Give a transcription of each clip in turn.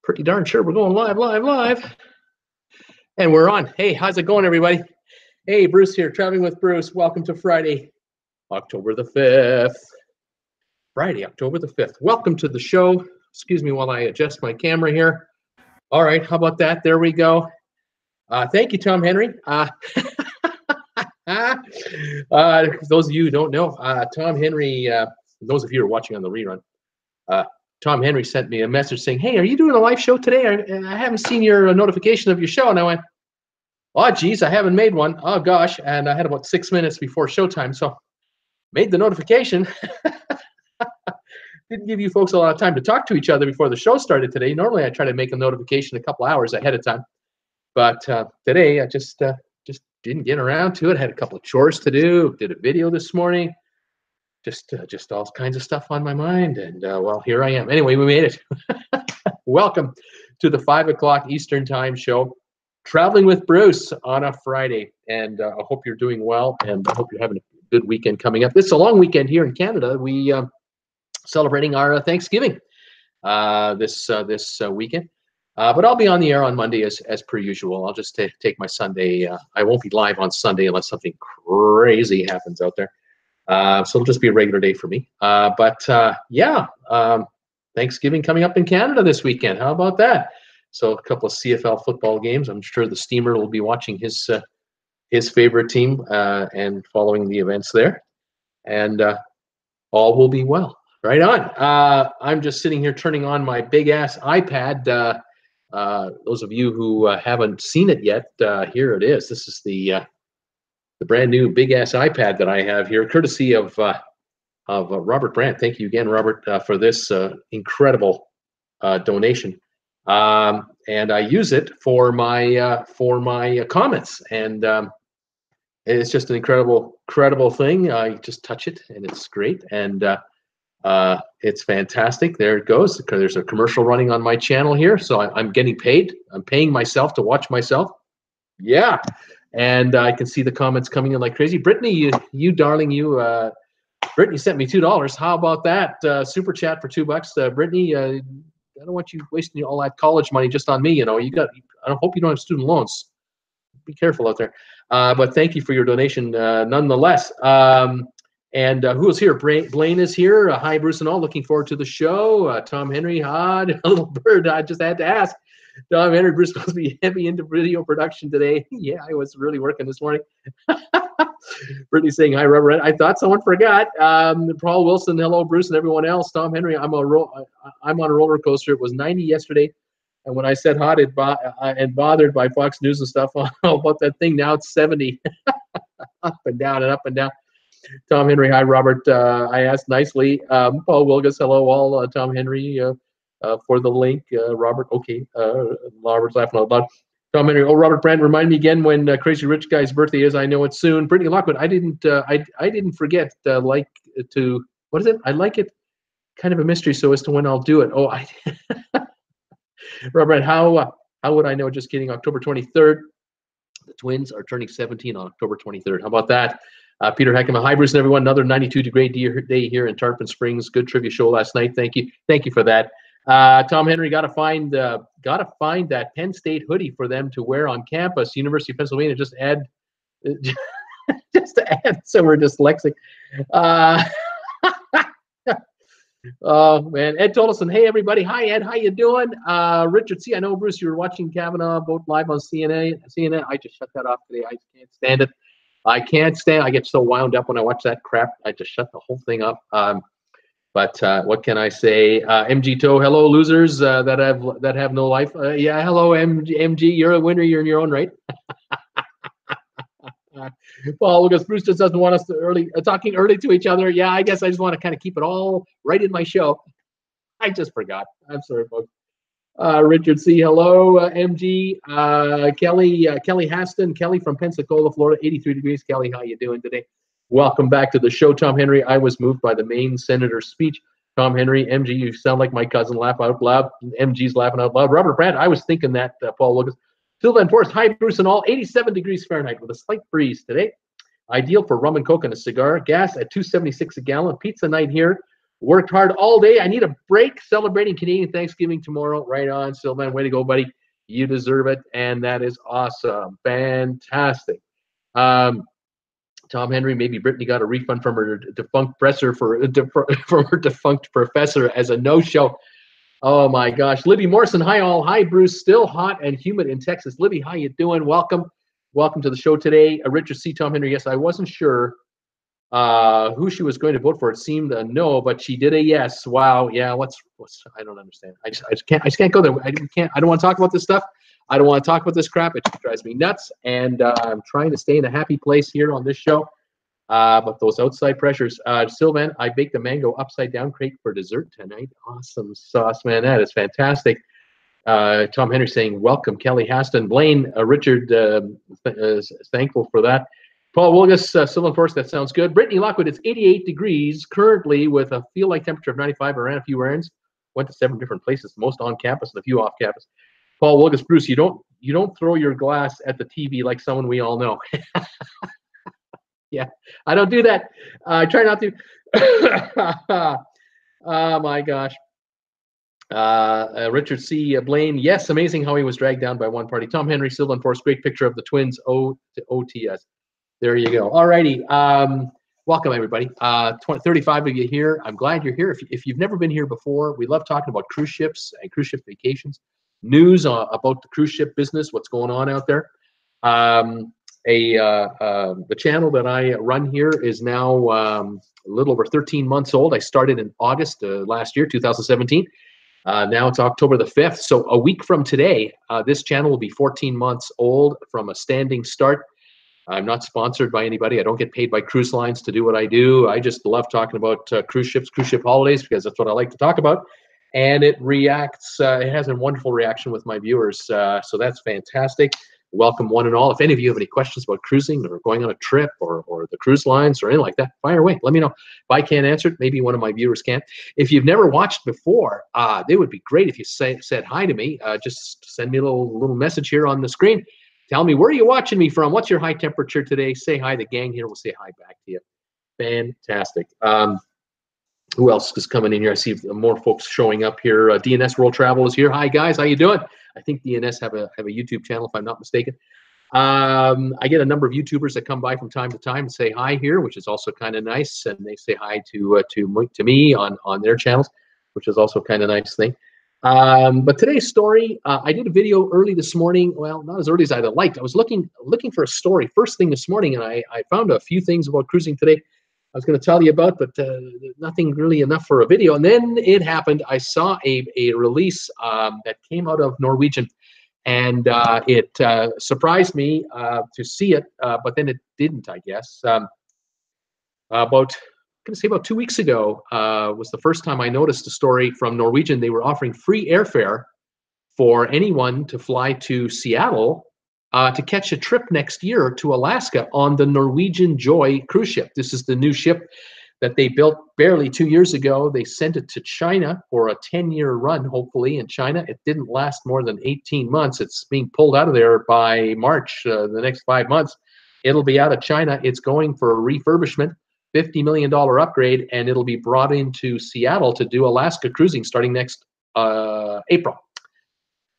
Pretty darn sure we're going live. And we're on. Hey, how's it going, everybody? Hey, Bruce here, traveling with Bruce. Welcome to Friday, October the 5th. Friday, October the 5th. Welcome to the show. Excuse me while I adjust my camera here. All right, how about that? There we go. Thank you, Tom Henry. Those of you who don't know, Tom Henry, those of you who are watching on the rerun, Tom Henry sent me a message saying, hey, are you doing a live show today? I haven't seen your notification of your show. And I went, oh, geez, I haven't made one. Oh, gosh. And I had about 6 minutes before showtime. So made the notification. Didn't give you folks a lot of time to talk to each other before the show started today. Normally, I try to make a notification a couple hours ahead of time. But today, I just didn't get around to it. Had a couple of chores to do. Did a video this morning. Just all kinds of stuff on my mind, and well, here I am. Anyway, we made it. Welcome to the 5 o'clock Eastern Time show, Traveling with Bruce on a Friday, and I hope you're doing well, and I hope you're having a good weekend coming up. This is a long weekend here in Canada. We celebrating our Thanksgiving this weekend, but I'll be on the air on Monday as per usual. I'll just take my Sunday. I won't be live on Sunday unless something crazy happens out there. So it'll just be a regular day for me. Yeah, Thanksgiving coming up in Canada this weekend. How about that? So a couple of CFL football games. I'm sure the Steamer will be watching his favorite team and following the events there. And all will be well. Right on. I'm just sitting here turning on my big-ass iPad. Those of you who haven't seen it yet, here it is. This is the brand new big ass iPad that I have here, courtesy of Robert Brandt. Thank you again, Robert, for this incredible donation. And I use it for my comments, and it's just an incredible thing. I just touch it, and it's great, and it's fantastic. There it goes. There's a commercial running on my channel here, so I'm getting paid. I'm paying myself to watch myself. Yeah. And I can see the comments coming in like crazy. Brittany, you darling, Brittany sent me $2. How about that? Super chat for $2. Brittany, I don't want you wasting all that college money just on me. You know, I hope you don't have student loans. Be careful out there. But thank you for your donation nonetheless. And who is here? Blaine is here. Hi, Bruce and all. Looking forward to the show. Tom Henry, a little bird. I just had to ask. Tom Henry, Bruce supposed to be heavy into video production today. Yeah, I was really working this morning. Brittany saying hi, Robert. I thought someone forgot. Paul Wilson, hello, Bruce, and everyone else. Tom Henry, I'm on a roller coaster. It was 90 yesterday, and when I said hot and bothered by Fox News and stuff about that thing, now it's 70. Up and down and up and down. Tom Henry, hi, Robert. I asked nicely. Paul Wilgus, hello, all. Tom Henry. For the link, Robert. Okay, Robert's laughing out loud. Tom Henry. Oh, Robert Brandt, remind me again when Crazy Rich Guy's birthday is. I know it's soon. Brittany Lockwood. I didn't forget. What is it? I like it. Kind of a mystery, so as to when I'll do it. Oh, Robert, how would I know? Just kidding. October 23rd. The Twins are turning 17 on October 23rd. How about that? Peter Heckman. Hi, Bruce and everyone. Another 92-degree day here in Tarpon Springs. Good trivia show last night. Thank you for that. Tom Henry, gotta find that Penn State hoodie for them to wear on campus. University of Pennsylvania. Just to add, so we're dyslexic. Oh man, Ed Tolleson. Hey everybody. Hi Ed. How you doing? Richard C. I know Bruce. You were watching Kavanaugh vote live on CNN. I just shut that off today. I can't stand it. I get so wound up when I watch that crap. I just shut the whole thing up. But what can I say? MG Toe, hello, losers that have no life. Yeah, hello, MG. You're a winner. You're in your own right. Paul Lucas, Bruce just doesn't want us to talking early to each other. Yeah, I guess I just want to kind of keep it all right in my show. I just forgot. I'm sorry, folks. Richard C. Hello, MG. Kelly Haston. Kelly from Pensacola, Florida. 83 degrees. Kelly, how you doing today? Welcome back to the show, Tom Henry. I was moved by the Maine senator's speech. Tom Henry, MG, you sound like my cousin. Laugh out loud. MG's laughing out loud. Robert Brandt, I was thinking that, Paul Lucas. Sylvan Forrest, hi, Bruce and all. 87 degrees Fahrenheit with a slight breeze today. Ideal for rum and coke and a cigar. Gas at $2.76 a gallon. Pizza night here. Worked hard all day. I need a break. Celebrating Canadian Thanksgiving tomorrow. Right on, Sylvan. Way to go, buddy. You deserve it, and that is awesome. Fantastic. Tom Henry, maybe Brittany got a refund from her defunct professor from her defunct professor as a no-show. Oh my gosh. Libby Morrison, hi all. Hi Bruce. Still hot and humid in Texas. Libby, how you doing? Welcome to the show today. Richard C. Tom Henry. Yes, I wasn't sure who she was going to vote for. It seemed a no, but she did a yes. Wow. Yeah. What's I don't understand. I just can't go there. I don't want to talk about this stuff. I don't want to talk about this crap. It just drives me nuts. And I'm trying to stay in a happy place here on this show. But those outside pressures. Sylvan, I baked the mango upside down cake for dessert tonight. Awesome sauce, man. That is fantastic. Tom Henry saying, welcome, Kelly Haston. Blaine, Richard is thankful for that. Paul Wilgus, Sylvan Force, that sounds good. Brittany Lockwood, it's 88 degrees currently with a feel-like temperature of 95. I ran a few errands, went to 7 different places, most on campus and a few off campus. Paul Wilgus, Bruce, you don't throw your glass at the TV like someone we all know. Yeah, I don't do that. I try not to. Oh my gosh. Richard C. Blaine, yes, amazing how he was dragged down by one party. Tom Henry, Sylvan Force, great picture of the twins. O to OTS. There you go. All righty. Welcome, everybody. 35 of you here. I'm glad you're here. If you've never been here before, we love talking about cruise ships and cruise ship vacations, news about the cruise ship business, what's going on out there. The channel that I run here is now a little over 13 months old. I started in August last year, 2017. Now it's October the 5th. So a week from today, this channel will be 14 months old from a standing start. I'm not sponsored by anybody. I don't get paid by cruise lines to do what I do. I just love talking about cruise ships, cruise ship holidays, because that's what I like to talk about. And it reacts, it has a wonderful reaction with my viewers. So that's fantastic. Welcome one and all. If any of you have any questions about cruising or going on a trip or the cruise lines or anything like that, fire away. Let me know. If I can't answer it, maybe one of my viewers can. If you've never watched before, it would be great if you said hi to me. Just send me a little message here on the screen. Tell me, where are you watching me from? What's your high temperature today? Say hi. The gang here will say hi back to you. Fantastic. Who else is coming in here? I see more folks showing up here. DNS World Travel is here. Hi, guys. How you doing? I think DNS have a YouTube channel, if I'm not mistaken. I get a number of YouTubers that come by from time to time and say hi here, which is also kind of nice. And they say hi to me on their channels, which is also kind of nice thing. But today's story, I did a video early this morning. Well, not as early as I'd have liked. I was looking for a story first thing this morning, and I found a few things about cruising today I was going to tell you about, but nothing really enough for a video. And then it happened. I saw a release that came out of Norwegian, and it surprised me to see it, but then it didn't, I guess. About 2 weeks ago was the first time I noticed a story from Norwegian. They were offering free airfare for anyone to fly to Seattle to catch a trip next year to Alaska on the Norwegian Joy cruise ship. This is the new ship that they built barely 2 years ago. They sent it to China for a 10-year run, hopefully, in China. It didn't last more than 18 months. It's being pulled out of there by March, the next 5 months. It'll be out of China. It's going for a refurbishment, $50 million upgrade, and it'll be brought into Seattle to do Alaska cruising starting next April.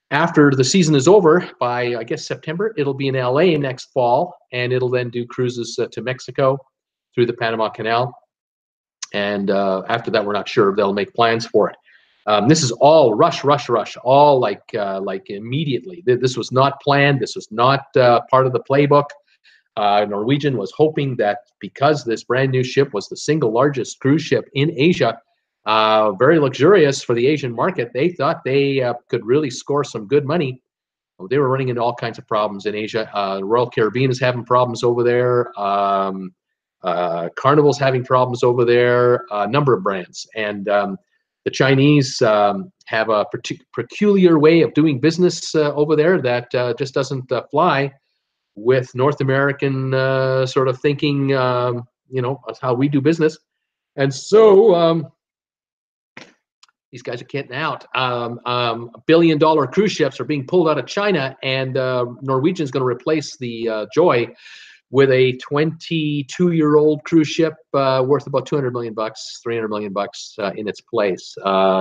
After the season is over, by, I guess, September, it'll be in LA next fall, and it'll then do cruises to Mexico through the Panama Canal. And after that, we're not sure if they'll make plans for it. This is all rush, all like immediately. This was not planned. This was not part of the playbook. Norwegian was hoping that because this brand new ship was the single largest cruise ship in Asia, very luxurious for the Asian market, they thought they could really score some good money. They were running into all kinds of problems in Asia. Royal Caribbean is having problems over there. Carnival's having problems over there. A number of brands. And the Chinese have a peculiar way of doing business over there that just doesn't fly with North American sort of thinking, that's how we do business. And so these guys are getting out. $1 billion cruise ships are being pulled out of China, and Norwegian is going to replace the Joy with a 22-year-old cruise ship worth about 200 million bucks, 300 million bucks in its place,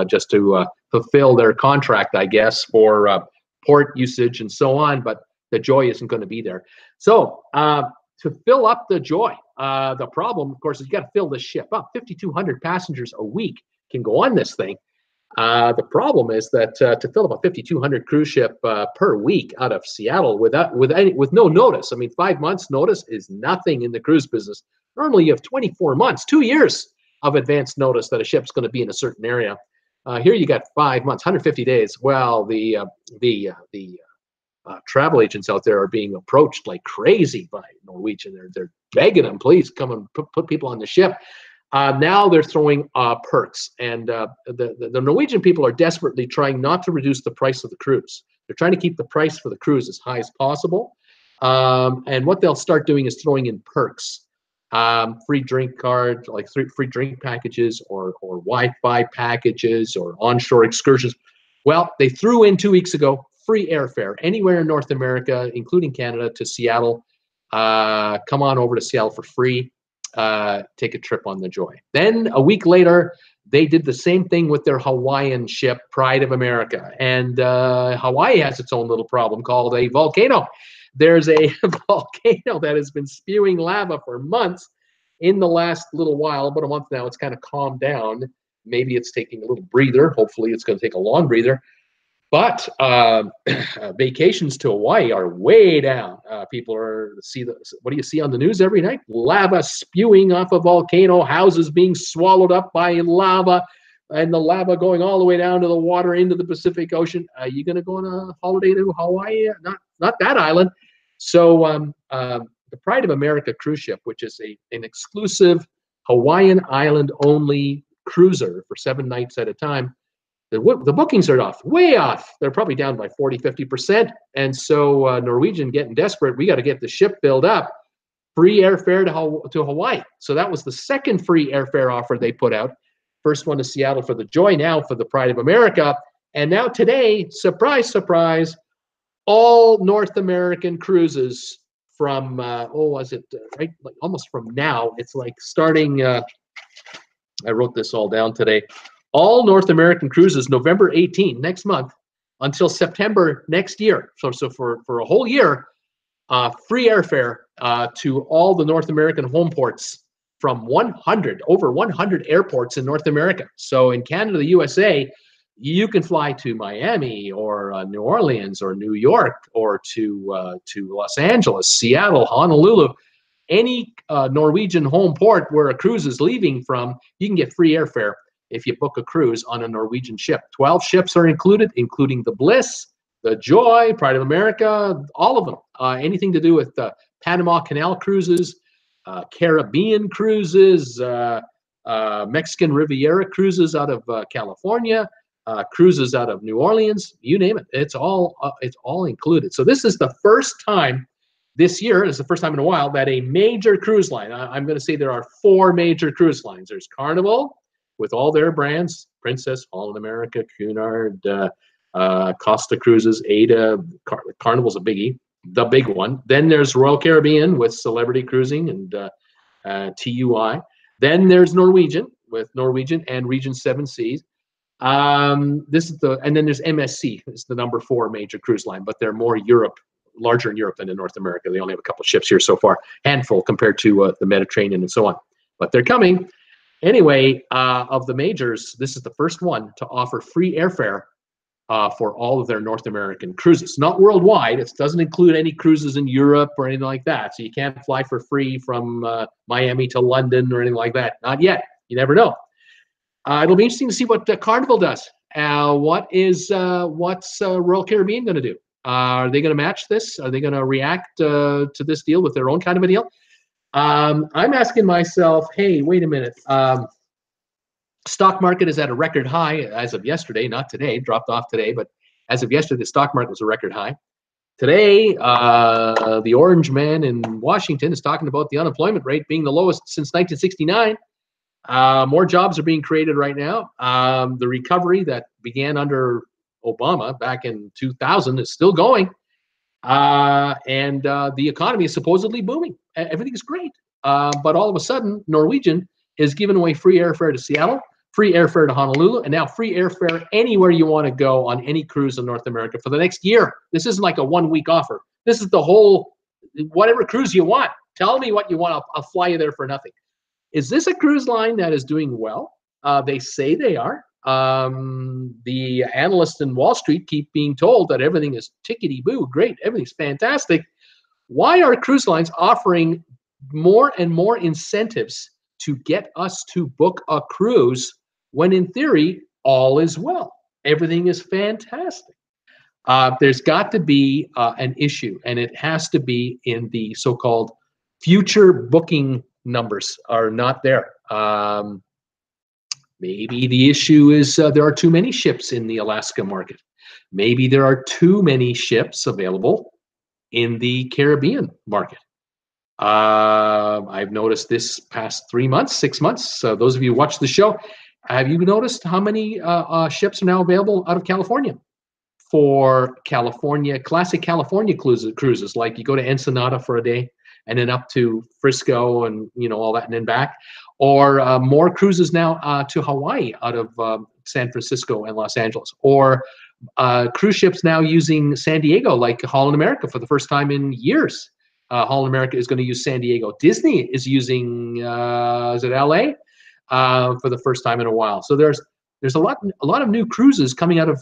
just to fulfill their contract, I guess, for port usage and so on. But the Joy isn't going to be there. So to fill up the Joy, the problem, of course, is you got to fill this ship up. 5,200 passengers a week can go on this thing. The problem is that to fill up a 5,200 cruise ship per week out of Seattle with no notice. I mean, 5 months notice is nothing in the cruise business. Normally, you have 24 months, 2 years of advance notice that a ship's going to be in a certain area. Here you got 5 months, 150 days. Well, the travel agents out there are being approached like crazy by Norwegian. They're begging them, please come and put people on the ship. Now they're throwing perks, and the Norwegian people are desperately trying not to reduce the price of the cruise. They're trying to keep the price for the cruise as high as possible. And what they'll start doing is throwing in perks, free drink cards, like free drink packages, or Wi-Fi packages, or onshore excursions. Well, they threw in 2 weeks ago free airfare anywhere in North America, including Canada, to Seattle. Come on over to Seattle for free. Take a trip on the Joy. Then a week later, they did the same thing with their Hawaiian ship, Pride of America. And Hawaii has its own little problem called a volcano. There's a volcano that has been spewing lava for months. In the last little while, about a month now, it's kind of calmed down. Maybe it's taking a little breather. Hopefully it's going to take a long breather. But vacations to Hawaii are way down. People are what do you see on the news every night? Lava spewing off a volcano, houses being swallowed up by lava, and the lava going all the way down to the water into the Pacific Ocean. Are you going to go on a holiday to Hawaii? Not that island. So the Pride of America cruise ship, which is an exclusive Hawaiian island only cruiser for 7 nights at a time, the bookings are way off. They're probably down by 40, 50%. And so Norwegian getting desperate. We got to get the ship filled up. Free airfare to Hawaii. So that was the second free airfare offer they put out. First one to Seattle for the Joy, now for the Pride of America. And now today, surprise, surprise, all North American cruises from, right? Like almost from now. It's like starting, I wrote this all down today. All North American cruises, November 18, next month, until September next year. So for a whole year, free airfare to all the North American home ports from over 100 airports in North America. So in Canada, the USA, you can fly to Miami or New Orleans or New York or to Los Angeles, Seattle, Honolulu. Any Norwegian home port where a cruise is leaving from, you can get free airfare if you book a cruise on a Norwegian ship. 12 ships are included, including the Bliss, the Joy, Pride of America, all of them. Anything to do with Panama Canal cruises, Caribbean cruises, Mexican Riviera cruises out of California, cruises out of New Orleans, you name it. It's all included. So this is the first time this year, it's the first time in a while, that a major cruise line, I'm going to say there are 4 major cruise lines. There's Carnival, with all their brands, Princess, Holland America, Cunard, Costa Cruises, Ada, Carnival's a biggie, the big one. Then there's Royal Caribbean with Celebrity Cruising and TUI. Then there's Norwegian with Norwegian and Regent 7 Seas. And then there's MSC. It's the number 4 major cruise line, but they're more larger in Europe than in North America. They only have a couple of ships here so far, handful compared to the Mediterranean and so on. But they're coming. Anyway, of the majors, this is the first one to offer free airfare for all of their North American cruises. Not worldwide. It doesn't include any cruises in Europe or anything like that. So you can't fly for free from Miami to London or anything like that. Not yet. You never know. It'll be interesting to see what Carnival does. What's Royal Caribbean going to do? Are they going to match this? Are they going to react to this deal with their own kind of a deal? I'm asking myself, hey, wait a minute. Stock market is at a record high as of yesterday, not today, dropped off today, but as of yesterday, the stock market was a record high. Today, the orange man in Washington is talking about the unemployment rate being the lowest since 1969. More jobs are being created right now. The recovery that began under Obama back in 2000 is still going. and the economy is supposedly booming. Everything is great. But all of a sudden, Norwegian is giving away free airfare to Seattle, free airfare to Honolulu, and now free airfare anywhere you want to go on any cruise in North America for the next year. This isn't like a 1-week offer. This is the whole, whatever cruise you want. Tell me what you want. I'll fly you there for nothing. Is this a cruise line that is doing well? They say they are. The analysts in Wall Street keep being told that everything is tickety-boo, great, everything's fantastic. Why are cruise lines offering more and more incentives to get us to book a cruise when in theory all is well? Everything is fantastic. There's got to be an issue, and it has to be in the so-called future booking numbers are not there. Maybe the issue is there are too many ships in the Alaska market. Maybe there are too many ships available in the Caribbean market. I've noticed this past 3 months, 6 months. So those of you who watch the show, have you noticed how many ships are now available out of California? For California, classic California cruises, like you go to Ensenada for a day and then up to Frisco and all that and then back. Or more cruises now to Hawaii out of San Francisco and Los Angeles. Or cruise ships now using San Diego, like Holland America for the first time in years. Holland America is going to use San Diego. Disney is using, is it LA? For the first time in a while. So there's a lot of new cruises coming out of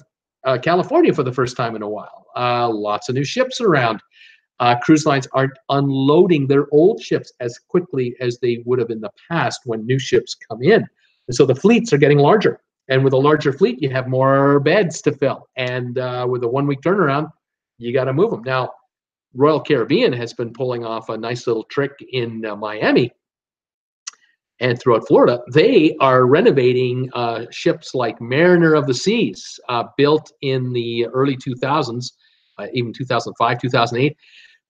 California for the first time in a while. Lots of new ships around. Cruise lines aren't unloading their old ships as quickly as they would have in the past when new ships come in. And so the fleets are getting larger. And with a larger fleet, you have more beds to fill. And with a 1-week turnaround, you got to move them. Now, Royal Caribbean has been pulling off a nice little trick in Miami and throughout Florida. They are renovating ships like Mariner of the Seas, built in the early 2000s, even 2005, 2008,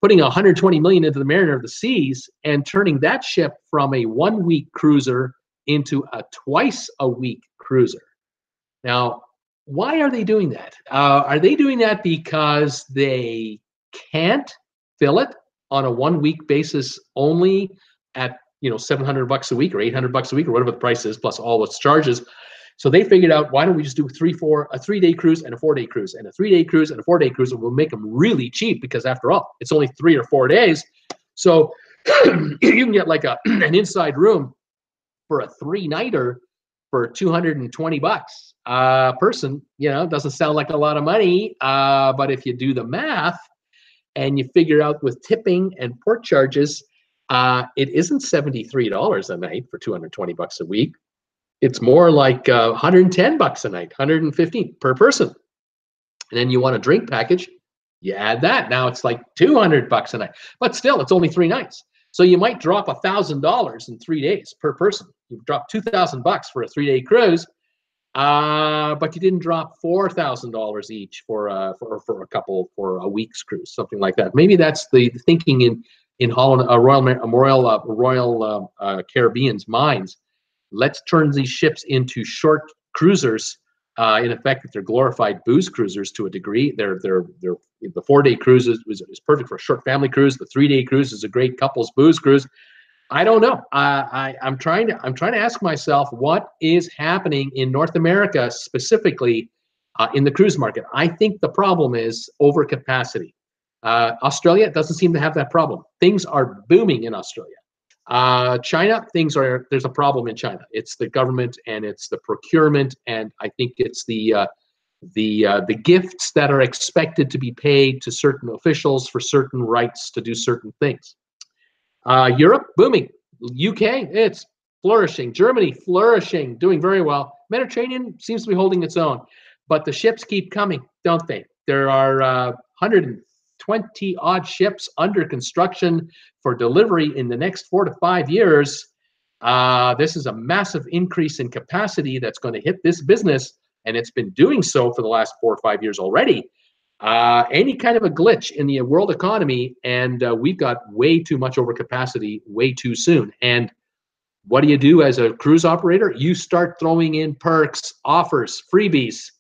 putting $120 million into the Mariner of the Seas and turning that ship from a 1-week cruiser into a twice-a-week cruiser. Now, why are they doing that? Are they doing that because they can't fill it on a 1-week basis only at $700 a week or $800 a week or whatever the price is, plus all its charges? So they figured out, why don't we just do a 3-day cruise and a 4-day cruise, and a 3-day cruise and a 4-day cruise, and we'll make them really cheap, because after all, it's only 3 or 4 days. So you can get like an inside room for a 3-nighter for $220 a person. Doesn't sound like a lot of money, but if you do the math and you figure out with tipping and port charges, it isn't $73 a night for $220 a week. It's more like $110 a night, $115 per person. And then you want a drink package, you add that. Now it's like $200 a night. But still, it's only 3 nights. So you might drop $1,000 in 3 days per person. You drop $2,000 for a 3-day cruise, but you didn't drop $4,000 each for a couple for a week's cruise, something like that. Maybe that's the thinking in Holland, Royal Caribbean's minds. Let's turn these ships into short cruisers. In effect, they're glorified booze cruisers to a degree. The 4-day cruise is perfect for a short family cruise. The 3-day cruise is a great couples booze cruise. I don't know. I'm trying to ask myself, what is happening in North America specifically in the cruise market? I think the problem is overcapacity. Australia doesn't seem to have that problem. Things are booming in Australia. China, there's a problem in China. It's the government and it's the procurement, and I think it's the gifts that are expected to be paid to certain officials for certain rights to do certain things. Europe, booming. UK, it's flourishing. Germany, flourishing, doing very well. Mediterranean seems to be holding its own, but the ships keep coming, don't they? There are 120 odd ships under construction for delivery in the next 4 to 5 years. This is a massive increase in capacity that's going to hit this business, and it's been doing so for the last 4 or 5 years already. Any kind of a glitch in the world economy, and we've got way too much overcapacity way too soon. And what do you do as a cruise operator? You start throwing in perks, offers, freebies,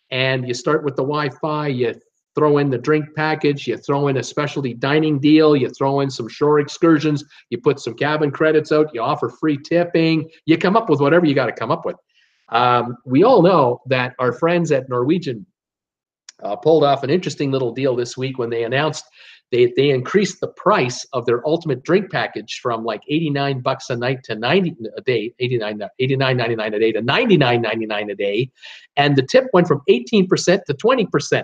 and you start with the Wi-Fi. You throw in the drink package, you throw in a specialty dining deal, you throw in some shore excursions, you put some cabin credits out, you offer free tipping, you come up with whatever you got to come up with. We all know that our friends at Norwegian pulled off an interesting little deal this week when they announced they increased the price of their ultimate drink package from like $89 a night to 90 a day, $89.99 a day to $99.99 a day, and the tip went from 18% to 20%.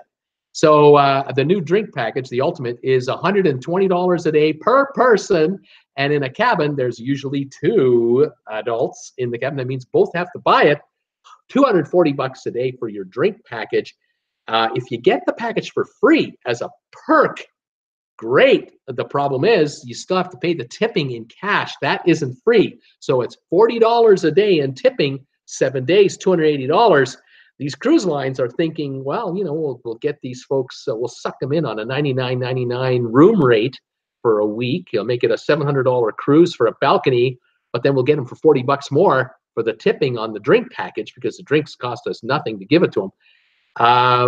So the new drink package, the ultimate, is $120 a day per person, and in a cabin, there's usually 2 adults in the cabin. That means both have to buy it. $240 a day for your drink package. If you get the package for free as a perk, great. The problem is you still have to pay the tipping in cash. That isn't free. So it's $40 a day in tipping, 7 days, $280. These cruise lines are thinking, well, you know, we'll get these folks, we'll suck them in on a $99.99 room rate for a week. You'll make it a $700 cruise for a balcony, but then we'll get them for $40 more for the tipping on the drink package because the drinks cost us nothing to give it to them.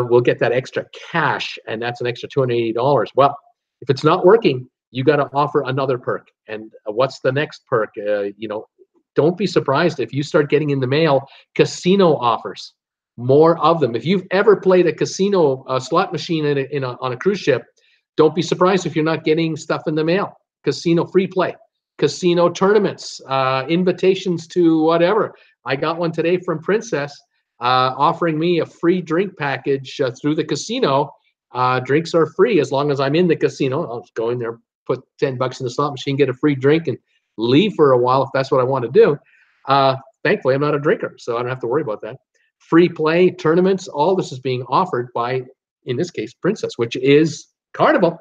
We'll get that extra cash, and that's an extra $280. Well, if it's not working, you got to offer another perk. And what's the next perk? You know, don't be surprised if you start getting in the mail casino offers, more of them. If you've ever played a casino slot machine on a cruise ship, don't be surprised if you're not getting stuff in the mail. Casino free play, casino tournaments, invitations to whatever. I got one today from Princess offering me a free drink package through the casino. Drinks are free as long as I'm in the casino. I'll just go in there, put $10 in the slot machine, get a free drink, and leave for a while if that's what I want to do. Thankfully, I'm not a drinker, so I don't have to worry about that. Free play, tournaments, all this is being offered by, in this case, Princess, which is Carnival.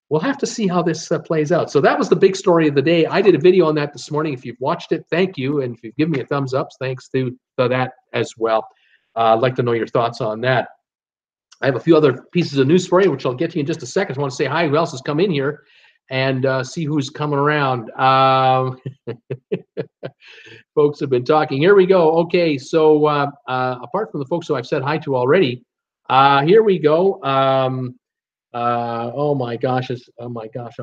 We'll have to see how this plays out. So that was the big story of the day. I did a video on that this morning. If you've watched it, thank you. And if you've given me a thumbs up, thanks to that as well. I'd like to know your thoughts on that. I have a few other pieces of news for you, which I'll get to you in just a second. I want to say hi, who else has come in here, and see who's coming around. Folks have been talking. Here we go. Okay, so apart from the folks who I've said hi to already, here we go. Oh my gosh, oh my gosh,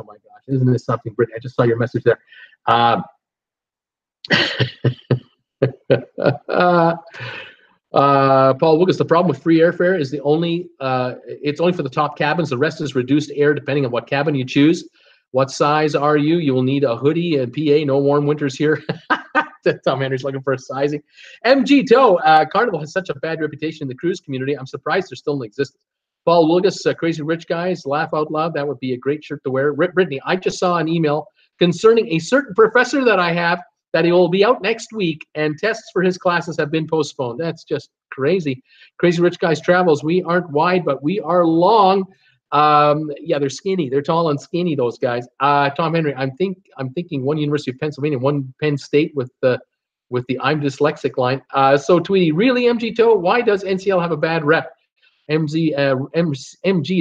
isn't this something, Brittany? I just saw your message there. Paul Lucas, the problem with free airfare is it's only for the top cabins. The rest is reduced air depending on what cabin you choose. What size are you? You will need a hoodie and PA. No warm winters here. Tom Henry's looking for a sizing. MG Tow, Carnival has such a bad reputation in the cruise community. I'm surprised they're still in existence. Paul Lucas, Crazy Rich Guys, laugh out loud. That would be a great shirt to wear. Brittany, I just saw an email concerning a certain professor that I have, that he will be out next week, and tests for his classes have been postponed. That's just crazy. Crazy Rich Guys Travels, we aren't wide, but we are long. Yeah, they're skinny. They're tall and skinny, those guys. Tom Henry, I'm thinking one University of Pennsylvania, one Penn State with the I'm dyslexic line. So Tweety, really, MG Tow, why does NCL have a bad rep? MG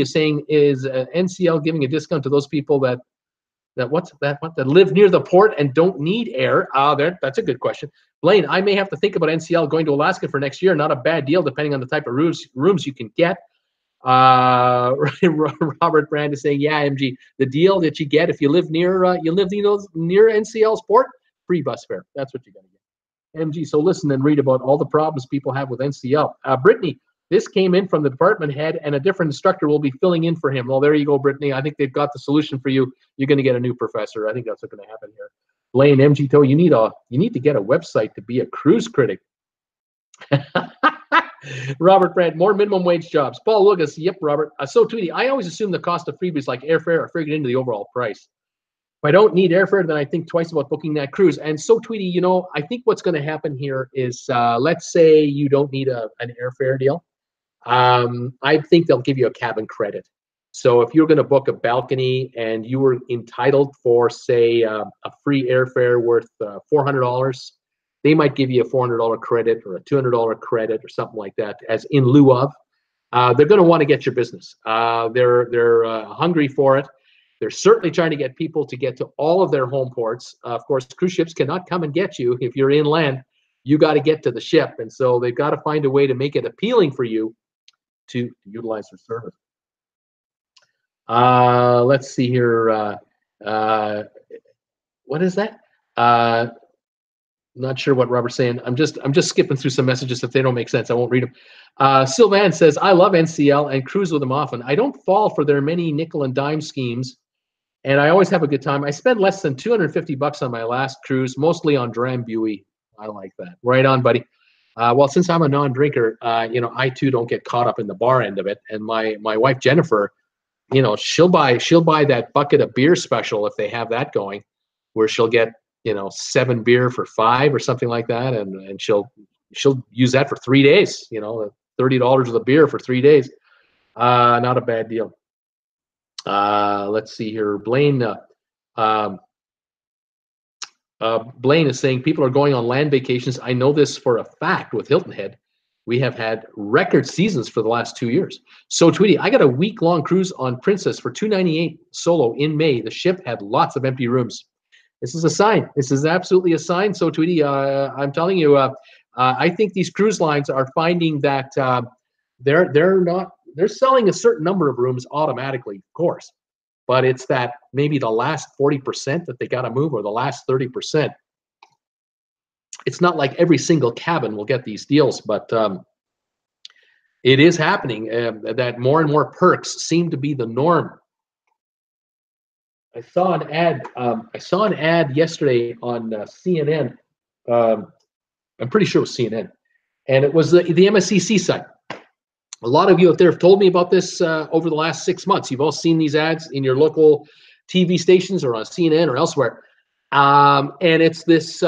is saying, is NCL giving a discount to those people that live near the port and don't need air? That's a good question. Blaine, I may have to think about NCL going to Alaska for next year. Not a bad deal, depending on the type of rooms you can get. Robert Brand is saying, yeah, MG, the deal that you get if you live near NCL's port, free bus fare. That's what you got to get. MG, so listen and read about all the problems people have with NCL. Brittany, this came in from the department head, and a different instructor will be filling in for him. Well, there you go, Brittany. I think they've got the solution for you. You're going to get a new professor. I think that's what's going to happen here. Blaine, MG Tow, you need to get a website to be a cruise critic. Robert Brandt, more minimum wage jobs. Paul Lucas, yep, Robert. So Tweety, I always assume the cost of freebies like airfare are figured into the overall price. If I don't need airfare, then I think twice about booking that cruise. And so Tweety, I think what's going to happen here is, let's say you don't need an airfare deal. I think they'll give you a cabin credit. So if you're going to book a balcony and you were entitled for, say, a free airfare worth $400, they might give you a $400 credit or a $200 credit or something like that as in lieu of. They're going to want to get your business. They're hungry for it. They're certainly trying to get people to get to all of their home ports. Of course, cruise ships cannot come and get you if you're inland. You got to get to the ship, and so they've got to find a way to make it appealing for you to utilize their service. Let's see here. What is that? Not sure what Robert's saying. I'm just skipping through some messages. If they don't make sense, I won't read them. Sylvan says, I love NCL and cruise with them often. I don't fall for their many nickel and dime schemes, and I always have a good time. I spent less than $250 on my last cruise, mostly on Drambuie. I like that. Right on, buddy. Well, since I'm a non-drinker, I too don't get caught up in the bar end of it. And my wife Jennifer, she'll buy that bucket of beer special if they have that going, where she'll get 7 beer for $5 or something like that, and she'll use that for 3 days. $30 of the beer for 3 days. Not a bad deal. Let's see here. Blaine is saying people are going on land vacations. I know this for a fact with Hilton Head. We have had record seasons for the last 2 years. So, Tweety, I got a week-long cruise on Princess for $298 solo in May. The ship had lots of empty rooms. This is a sign. This is absolutely a sign. So, Tweety, I'm telling you, I think these cruise lines are finding that they're selling a certain number of rooms automatically, of course, but it's that maybe the last 40% that they got to move, or the last 30%. It's not like every single cabin will get these deals, but it is happening that more and more perks seem to be the norm. I saw an ad yesterday on CNN. I'm pretty sure it was CNN, and it was the MSCC site. A lot of you out there have told me about this over the last 6 months. You've all seen these ads in your local TV stations or on CNN or elsewhere. And it's this,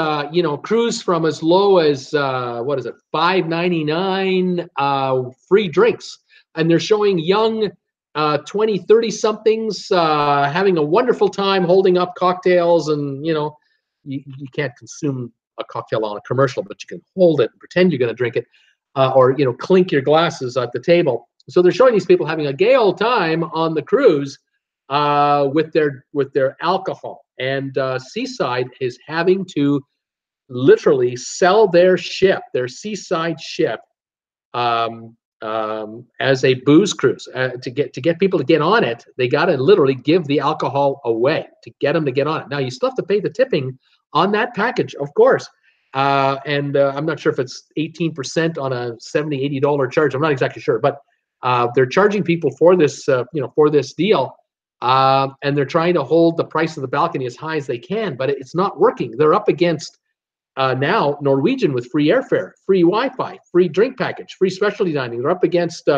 cruise from as low as, $5.99, free drinks. And they're showing young 20, 30-somethings having a wonderful time holding up cocktails. And, you can't consume a cocktail on a commercial, but you can hold it and pretend you're going to drink it. Or clink your glasses at the table. So they're showing these people having a gay old time on the cruise with their alcohol. And Seaside is having to literally sell their ship, their seaside ship, as a booze cruise. To get people to get on it, they got to literally give the alcohol away to get them to get on it. Now you still have to pay the tipping on that package, of course. And I'm not sure if it's 18% on a $70, $80 charge. I'm not exactly sure, but they're charging people for this, for this deal, and they're trying to hold the price of the balcony as high as they can, but it's not working. They're up against now Norwegian with free airfare, free Wi-Fi, free drink package, free specialty dining. They're up against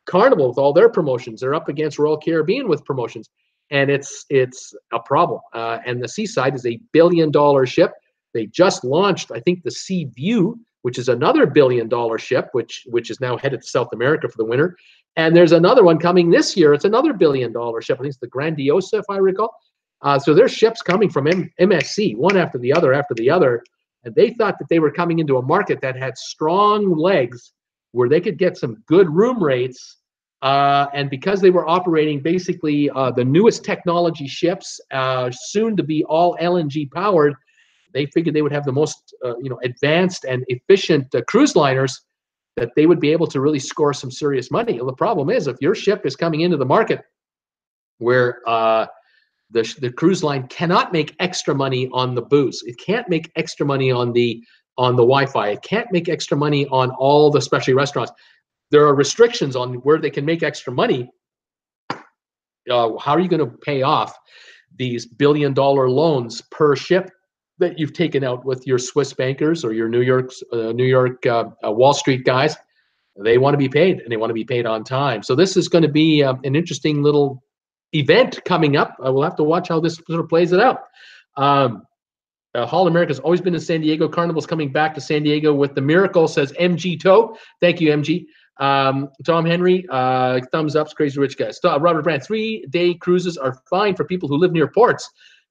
Carnival with all their promotions. They're up against Royal Caribbean with promotions, and it's a problem. And the Seaside is a $1 billion ship. They just launched, I think, the Sea View, which is another $1 billion ship, which is now headed to South America for the winter. And there's another one coming this year. It's another $1 billion ship. I think it's the Grandiosa, if I recall. So there's ships coming from MSC, one after the other. And they thought that they were coming into a market that had strong legs where they could get some good room rates. And because they were operating basically the newest technology ships, soon to be all LNG powered, they figured they would have the most, advanced and efficient cruise liners, that they would be able to really score some serious money. Well, the problem is, if your ship is coming into the market where the cruise line cannot make extra money on the booze, it can't make extra money on the Wi-Fi, it can't make extra money on all the specialty restaurants. There are restrictions on where they can make extra money. How are you going to pay off these $1 billion loans per ship that you've taken out with your Swiss bankers or your New York Wall Street guys? They want to be paid, and they want to be paid on time. So this is going to be an interesting little event coming up. We'll have to watch how this sort of plays it out. Hall America's always been in San Diego. Carnival's coming back to San Diego with the miracle, says MG Toe. Thank you, MG. Tom Henry, thumbs up, crazy rich guys. Robert Brand, 3-day cruises are fine for people who live near ports.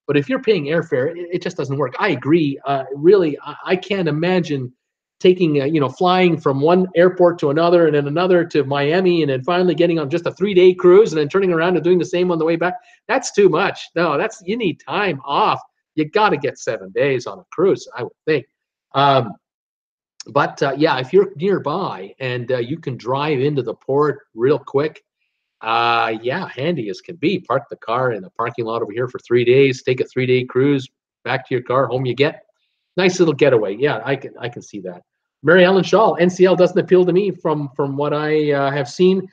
But if you're paying airfare, it just doesn't work. I agree. Really, I can't imagine taking, flying from one airport to another and then another to Miami and then finally getting on just a 3-day cruise and then turning around and doing the same on the way back. That's too much. No, you need time off. You got to get 7 days on a cruise, I would think. But if you're nearby and you can drive into the port real quick, Yeah, handy as can be. Park the car in the parking lot over here for 3 days. Take a 3-day cruise. Back to your car. Home you get. Nice little getaway. Yeah, I can see that. Mary Ellen Shaw, NCL doesn't appeal to me from what I have seen.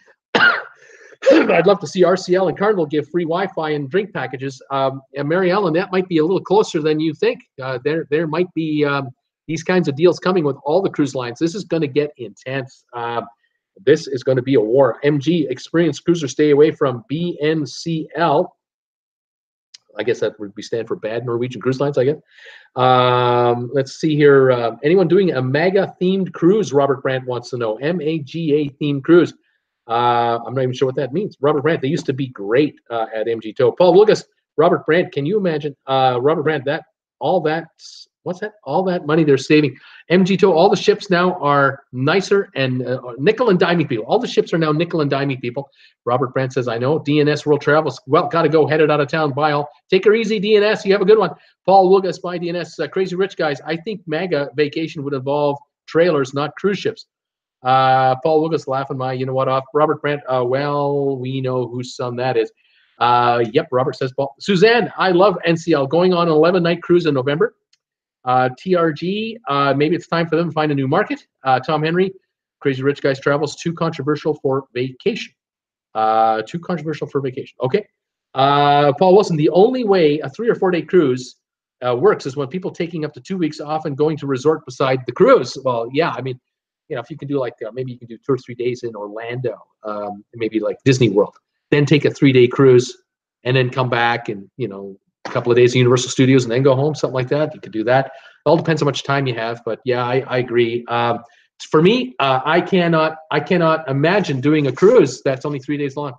I'd love to see RCL and Carnival give free Wi-Fi and drink packages. And Mary Ellen, that might be a little closer than you think. There might be these kinds of deals coming with all the cruise lines. This is going to get intense. This is going to be a war. MG, experienced cruisers stay away from BNCL. I guess that would be stand for Bad Norwegian Cruise Lines, I guess. Let's see here. Anyone doing a MAGA themed cruise? Robert Brandt wants to know. MAGA themed cruise. I'm not even sure what that means. Robert Brandt, they used to be great at MG Tow. Paul Lucas, Robert Brandt, can you imagine? Robert Brandt, what's that? All that money they're saving. MG Tow, all the ships now are nicer and nickel and diming people. All the ships are now nickel and diming people. Robert Brandt says, I know. DNS World Travels, well, got to go, headed out of town. Bye all. Take her easy, DNS. You have a good one. Paul Lucas, bye, DNS. Crazy Rich Guys, I think MAGA vacation would involve trailers, not cruise ships. Paul Lucas laughing my, you know what, off. Robert Brandt, well, we know whose son that is. Yep, Robert says, Paul. Suzanne, I love NCL. Going on an 11-night cruise in November. TRG, maybe it's time for them to find a new market. Tom Henry, Crazy Rich Guys Travels, too controversial for vacation. Too controversial for vacation. Okay. Paul Wilson, the only way a 3 or 4 day cruise works is when people taking up to 2 weeks off and going to resort beside the cruise. Well, yeah, I mean, you know, if you can do like, maybe you can do 2 or 3 days in Orlando, maybe like Disney World, then take a 3-day cruise and then come back and, you know, a couple of days at Universal Studios and then go home, something like that. You could do that. It all depends how much time you have, but yeah, I agree. For me, I cannot imagine doing a cruise that's only 3 days long.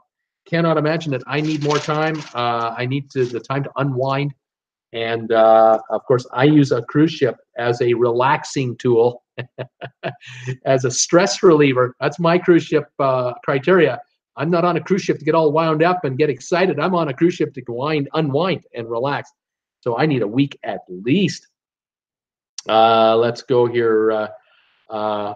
Cannot imagine it. I need more time. I need the time to unwind. And of course, I use a cruise ship as a relaxing tool, as a stress reliever. That's my cruise ship criteria. I'm not on a cruise ship to get all wound up and get excited. I'm on a cruise ship to unwind and relax. So I need a week at least. Let's go here. Paul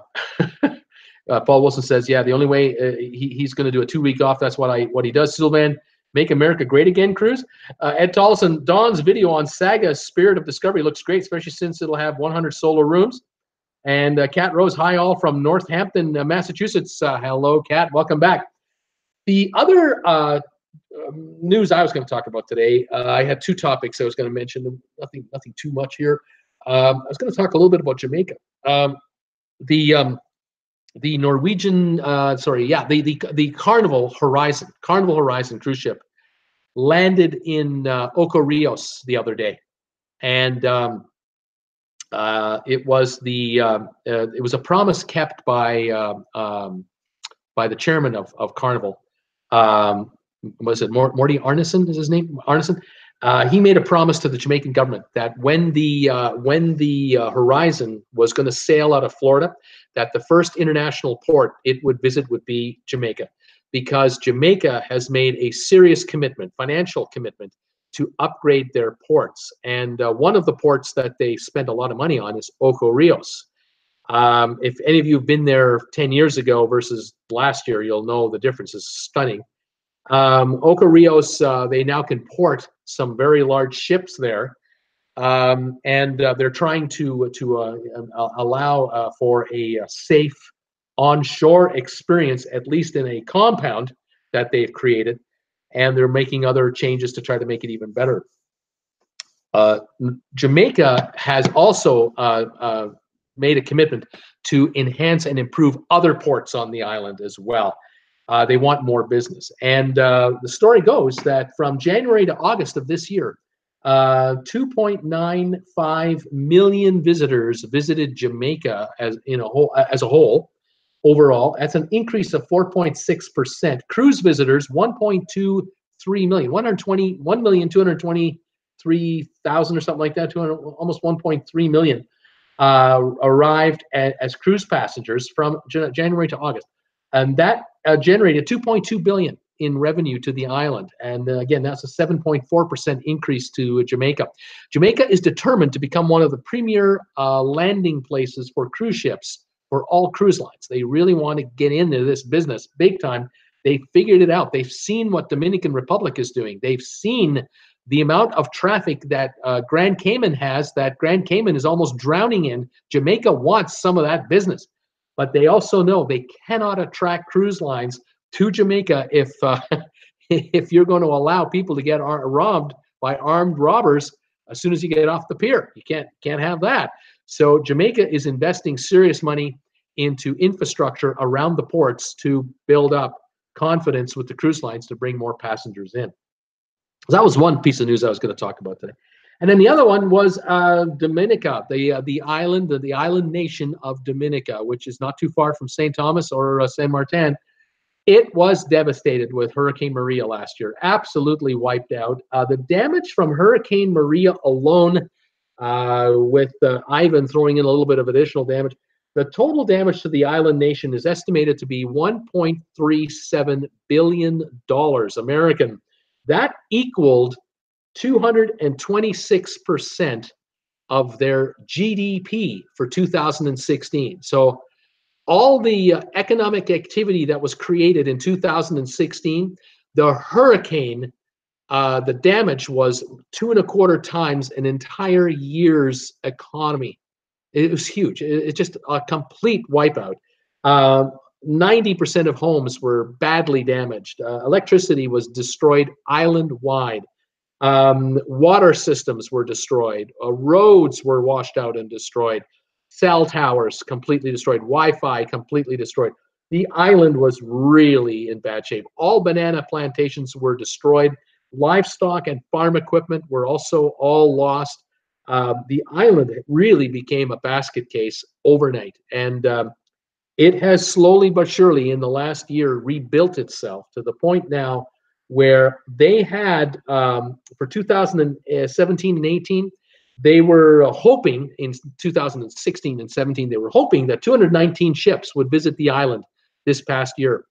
Wilson says, yeah, the only way he's going to do a 2-week off. That's what he does. Sylvan, Make America Great Again cruise. Ed Tollison, Dawn's video on Saga Spirit of Discovery looks great, especially since it'll have 100 solo rooms. And Kat Rose, hi all from Northampton, Massachusetts. Hello, Kat. Welcome back. The other news I was going to talk about today, I had 2 topics I was going to mention. Nothing too much here. I was going to talk a little bit about Jamaica. The Norwegian, the Carnival Horizon cruise ship landed in Ocho Rios the other day, and it was a promise kept by the chairman of Carnival. Was it Morty Arneson? Is his name Arneson? He made a promise to the Jamaican government that when the Horizon was going to sail out of Florida, that the first international port it would visit would be Jamaica, because Jamaica has made a serious commitment, financial commitment, to upgrade their ports. And one of the ports that they spent a lot of money on is Ocho Rios. If any of you have been there 10 years ago versus last year, you'll know the difference is stunning. Ocho Rios, they now can port some very large ships there, and they're trying to allow for a safe onshore experience, at least in a compound that they've created, and they're making other changes to try to make it even better. Jamaica has also made a commitment to enhance and improve other ports on the island as well. They want more business. And the story goes that from January to August of this year, 2.95 million visitors visited Jamaica as a whole overall. That's an increase of 4.6%. Cruise visitors, 1.23 million, 1,223,000 or something like that, almost 1.3 million arrived as cruise passengers from January to August. And that generated $2.2 billion in revenue to the island. And again, that's a 7.4% increase to Jamaica. Jamaica is determined to become one of the premier landing places for cruise ships for all cruise lines. They really want to get into this business big time. They figured it out. They've seen what Dominican Republic is doing. They've seen the amount of traffic that Grand Cayman has, that Grand Cayman is almost drowning in. Jamaica wants some of that business, but they also know they cannot attract cruise lines to Jamaica if if you're going to allow people to get robbed by armed robbers as soon as you get off the pier. You can't have that. So Jamaica is investing serious money into infrastructure around the ports to build up confidence with the cruise lines to bring more passengers in. So that was one piece of news I was going to talk about today. And then the other one was Dominica, the island nation of Dominica, which is not too far from St. Thomas or Saint Martin. It was devastated with Hurricane Maria last year, absolutely wiped out. The damage from Hurricane Maria alone, with Ivan throwing in a little bit of additional damage, the total damage to the island nation is estimated to be $1.37 billion American. That equaled 226% of their GDP for 2016. So all the economic activity that was created in 2016, the hurricane, the damage was 2.25 times an entire year's economy. It was huge. It's just a complete wipeout. 90% of homes were badly damaged. Electricity was destroyed island-wide. Water systems were destroyed. Roads were washed out and destroyed. Cell towers completely destroyed. Wi-Fi completely destroyed. The island was really in bad shape. All banana plantations were destroyed. Livestock and farm equipment were also all lost. The island really became a basket case overnight. And it has slowly but surely in the last year rebuilt itself to the point now where they had, for 2017 and 18, they were hoping in 2016 and 17, they were hoping that 219 ships would visit the island this past year.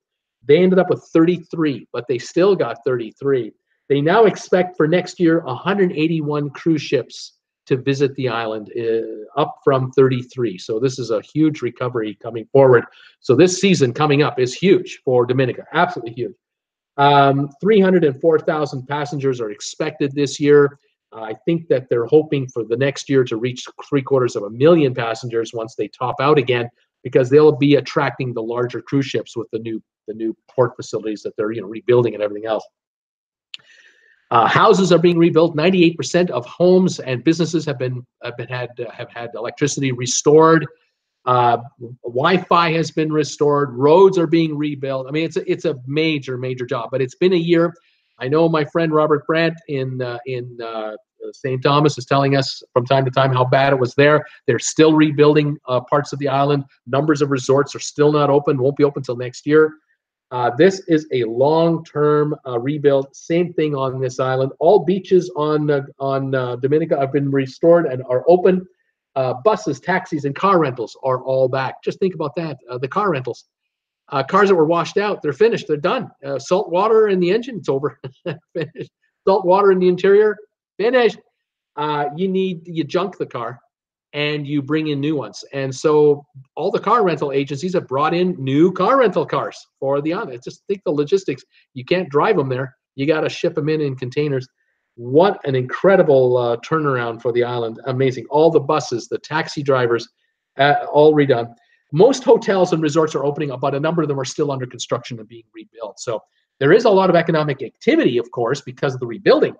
They ended up with 33, but they still got 33. They now expect for next year 181 cruise ships to visit the island, up from 33. So this is a huge recovery coming forward. So this season coming up is huge for Dominica, absolutely huge. 304,000 passengers are expected this year. I think that they're hoping for the next year to reach 750,000 passengers once they top out again, because they'll be attracting the larger cruise ships with the new port facilities that they're rebuilding and everything else. Houses are being rebuilt. 98% of homes and businesses have had electricity restored. Wi-Fi has been restored. Roads are being rebuilt. I mean, it's a major job. But it's been a year. I know my friend Robert Brandt in St. Thomas is telling us from time to time how bad it was there. They're still rebuilding parts of the island. Numbers of resorts are still not open. Won't be open until next year. This is a long-term rebuild. Same thing on this island. All beaches on Dominica have been restored and are open. Buses, taxis, and car rentals are all back. Just think about that. The car rentals. Cars that were washed out, they're finished. They're done. Salt water in the engine, it's over. Finished. Salt water in the interior, finished. You junk the car and you bring in new ones. And so all the car rental agencies have brought in new car rental cars for the island. Just think the logistics. You can't drive them there. You got to ship them in containers. What an incredible turnaround for the island. Amazing. All the buses, the taxi drivers, all redone. Most hotels and resorts are opening up, but a number of them are still under construction and being rebuilt. So there is a lot of economic activity, of course, because of the rebuilding,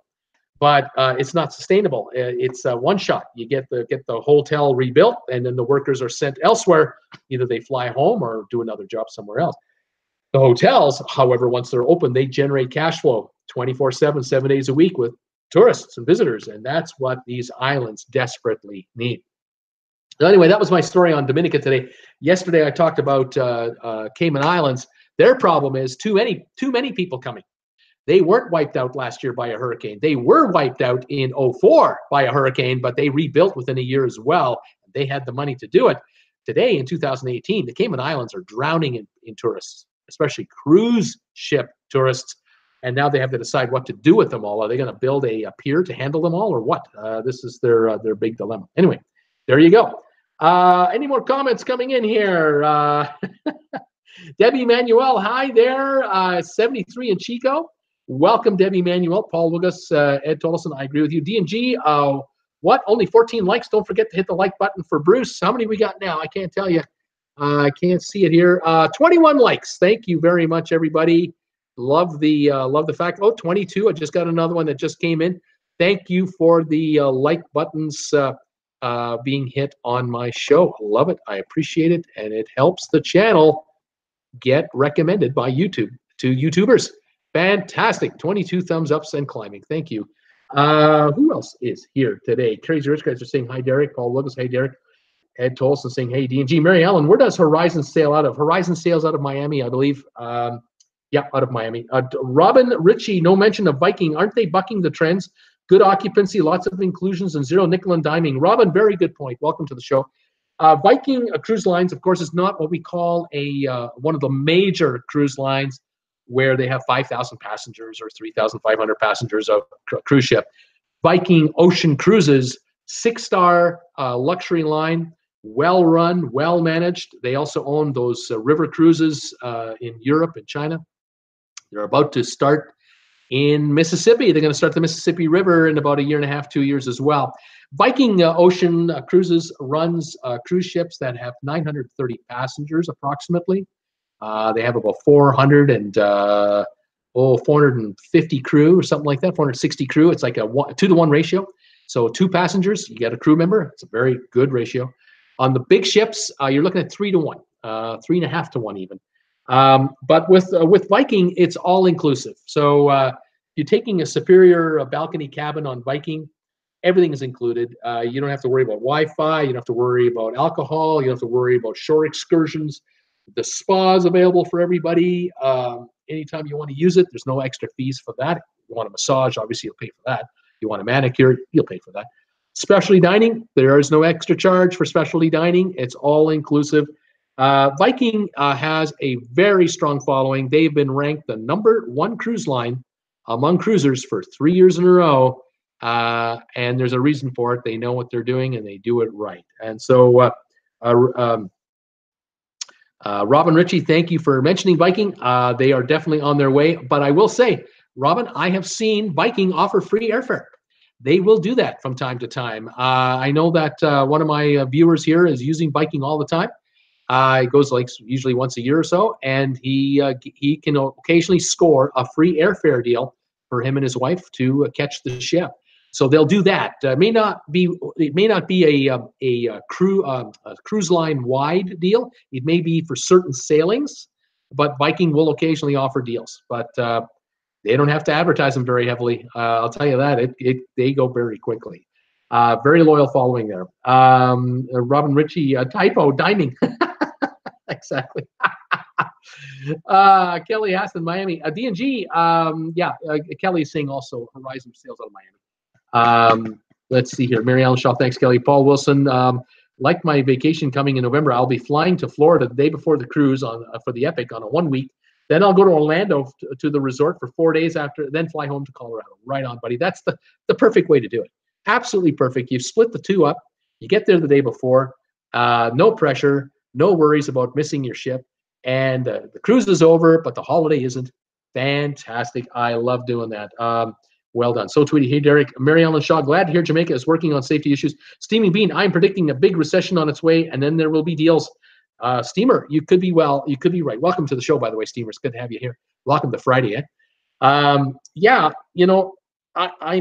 but it's not sustainable. It's one shot. You get the hotel rebuilt, and then the workers are sent elsewhere. Either they fly home or do another job somewhere else. The hotels, however, once they're open, they generate cash flow 24/7, 7 days a week with tourists and visitors, and that's what these islands desperately need. So anyway, that was my story on Dominica today. Yesterday, I talked about Cayman Islands. Their problem is too many people coming. They weren't wiped out last year by a hurricane. They were wiped out in 2004 by a hurricane, but they rebuilt within a year as well. They had the money to do it. Today, in 2018, the Cayman Islands are drowning in tourists, especially cruise ship tourists. And now they have to decide what to do with them all. Are they going to build a pier to handle them all, or what? This is their big dilemma. Anyway, there you go. Any more comments coming in here? Debbie Manuel, hi there. 73 in Chico. Welcome, Debbie Manuel. Paul Lugas, Ed Tolson, I agree with you. D&G, what? Only 14 likes. Don't forget to hit the like button for Bruce. How many we got now? I can't tell you. I can't see it here. 21 likes. Thank you very much, everybody. Love the fact. Oh, 22. I just got another one that just came in. Thank you for the like buttons being hit on my show. I love it. I appreciate it, and it helps the channel get recommended by YouTube to YouTubers. Fantastic. 22 thumbs ups and climbing. Thank you. Who else is here today? Crazy Rich Guys are saying hi, Derek. Paul Lucas, hey, Derek. Ed Tolson saying hey, D&G. Mary Ellen, where does Horizon sail out of? Horizon sails out of Miami, I believe. Yeah, out of Miami. Robin Ritchie, no mention of Viking. Aren't they bucking the trends? Good occupancy, lots of inclusions, and zero nickel and diming. Robin, very good point. Welcome to the show. Viking Cruise Lines, of course, is not what we call one of the major cruise lines where they have 5,000 passengers or 3,500 passengers of a cruise ship. Viking Ocean Cruises, 6-star luxury line, well-run, well-managed. They also own those river cruises in Europe and China. They're about to start in Mississippi. They're going to start the Mississippi River in about a year and a half, 2 years as well. Viking Ocean Cruises runs cruise ships that have 930 passengers approximately. They have about 450 crew or something like that, 460 crew. It's like a 2-to-1 ratio. So 2 passengers, you get a crew member. It's a very good ratio. On the big ships, you're looking at 3-to-1, 3.5-to-1 even. But with Viking, it's all inclusive. So you're taking a superior balcony cabin on Viking. Everything is included. You don't have to worry about Wi-Fi. You don't have to worry about alcohol. You don't have to worry about shore excursions. The spa is available for everybody. Anytime you want to use it, there's no extra fees for that. You want a massage, obviously you'll pay for that. You want a manicure, you'll pay for that. Specialty dining, there is no extra charge for specialty dining. It's all inclusive. Viking has a very strong following. They've been ranked the #1 cruise line among cruisers for 3 years in a row. And there's a reason for it. They know what they're doing and they do it right. And so Robin Ritchie, thank you for mentioning Viking. They are definitely on their way. But I will say, Robin, I have seen Viking offer free airfare. They will do that from time to time. I know that one of my viewers here is using Viking all the time. It goes like usually once a year or so, and he can occasionally score a free airfare deal for him and his wife to catch the ship. So they'll do that. It may not be a cruise line wide deal. It may be for certain sailings, but Viking will occasionally offer deals. But they don't have to advertise them very heavily. I'll tell you that they go very quickly. Very loyal following there. Robin Ritchie, typo, diming. Exactly. Kelly Hassan, Miami. D&G, Kelly is saying also Horizon sails out of Miami. Let's see here. Mary Ellen Shaw, thanks, Kelly. Paul Wilson, like my vacation coming in November, I'll be flying to Florida the day before the cruise for the Epic on a 1 week. Then I'll go to Orlando to the resort for 4 days after, then fly home to Colorado. Right on, buddy. That's the perfect way to do it. Absolutely perfect. You split the two up. You get there the day before. No pressure. No worries about missing your ship. And the cruise is over, but the holiday isn't. Fantastic. I love doing that. Well done. So Tweety, hey Derek, Mary Ellen Shaw, glad to hear Jamaica is working on safety issues. Steaming Bean, I'm predicting a big recession on its way, and then there will be deals. Steamer, you could be right. Welcome to the show, by the way, Steamer. It's good to have you here. Welcome to Friday, eh? I'm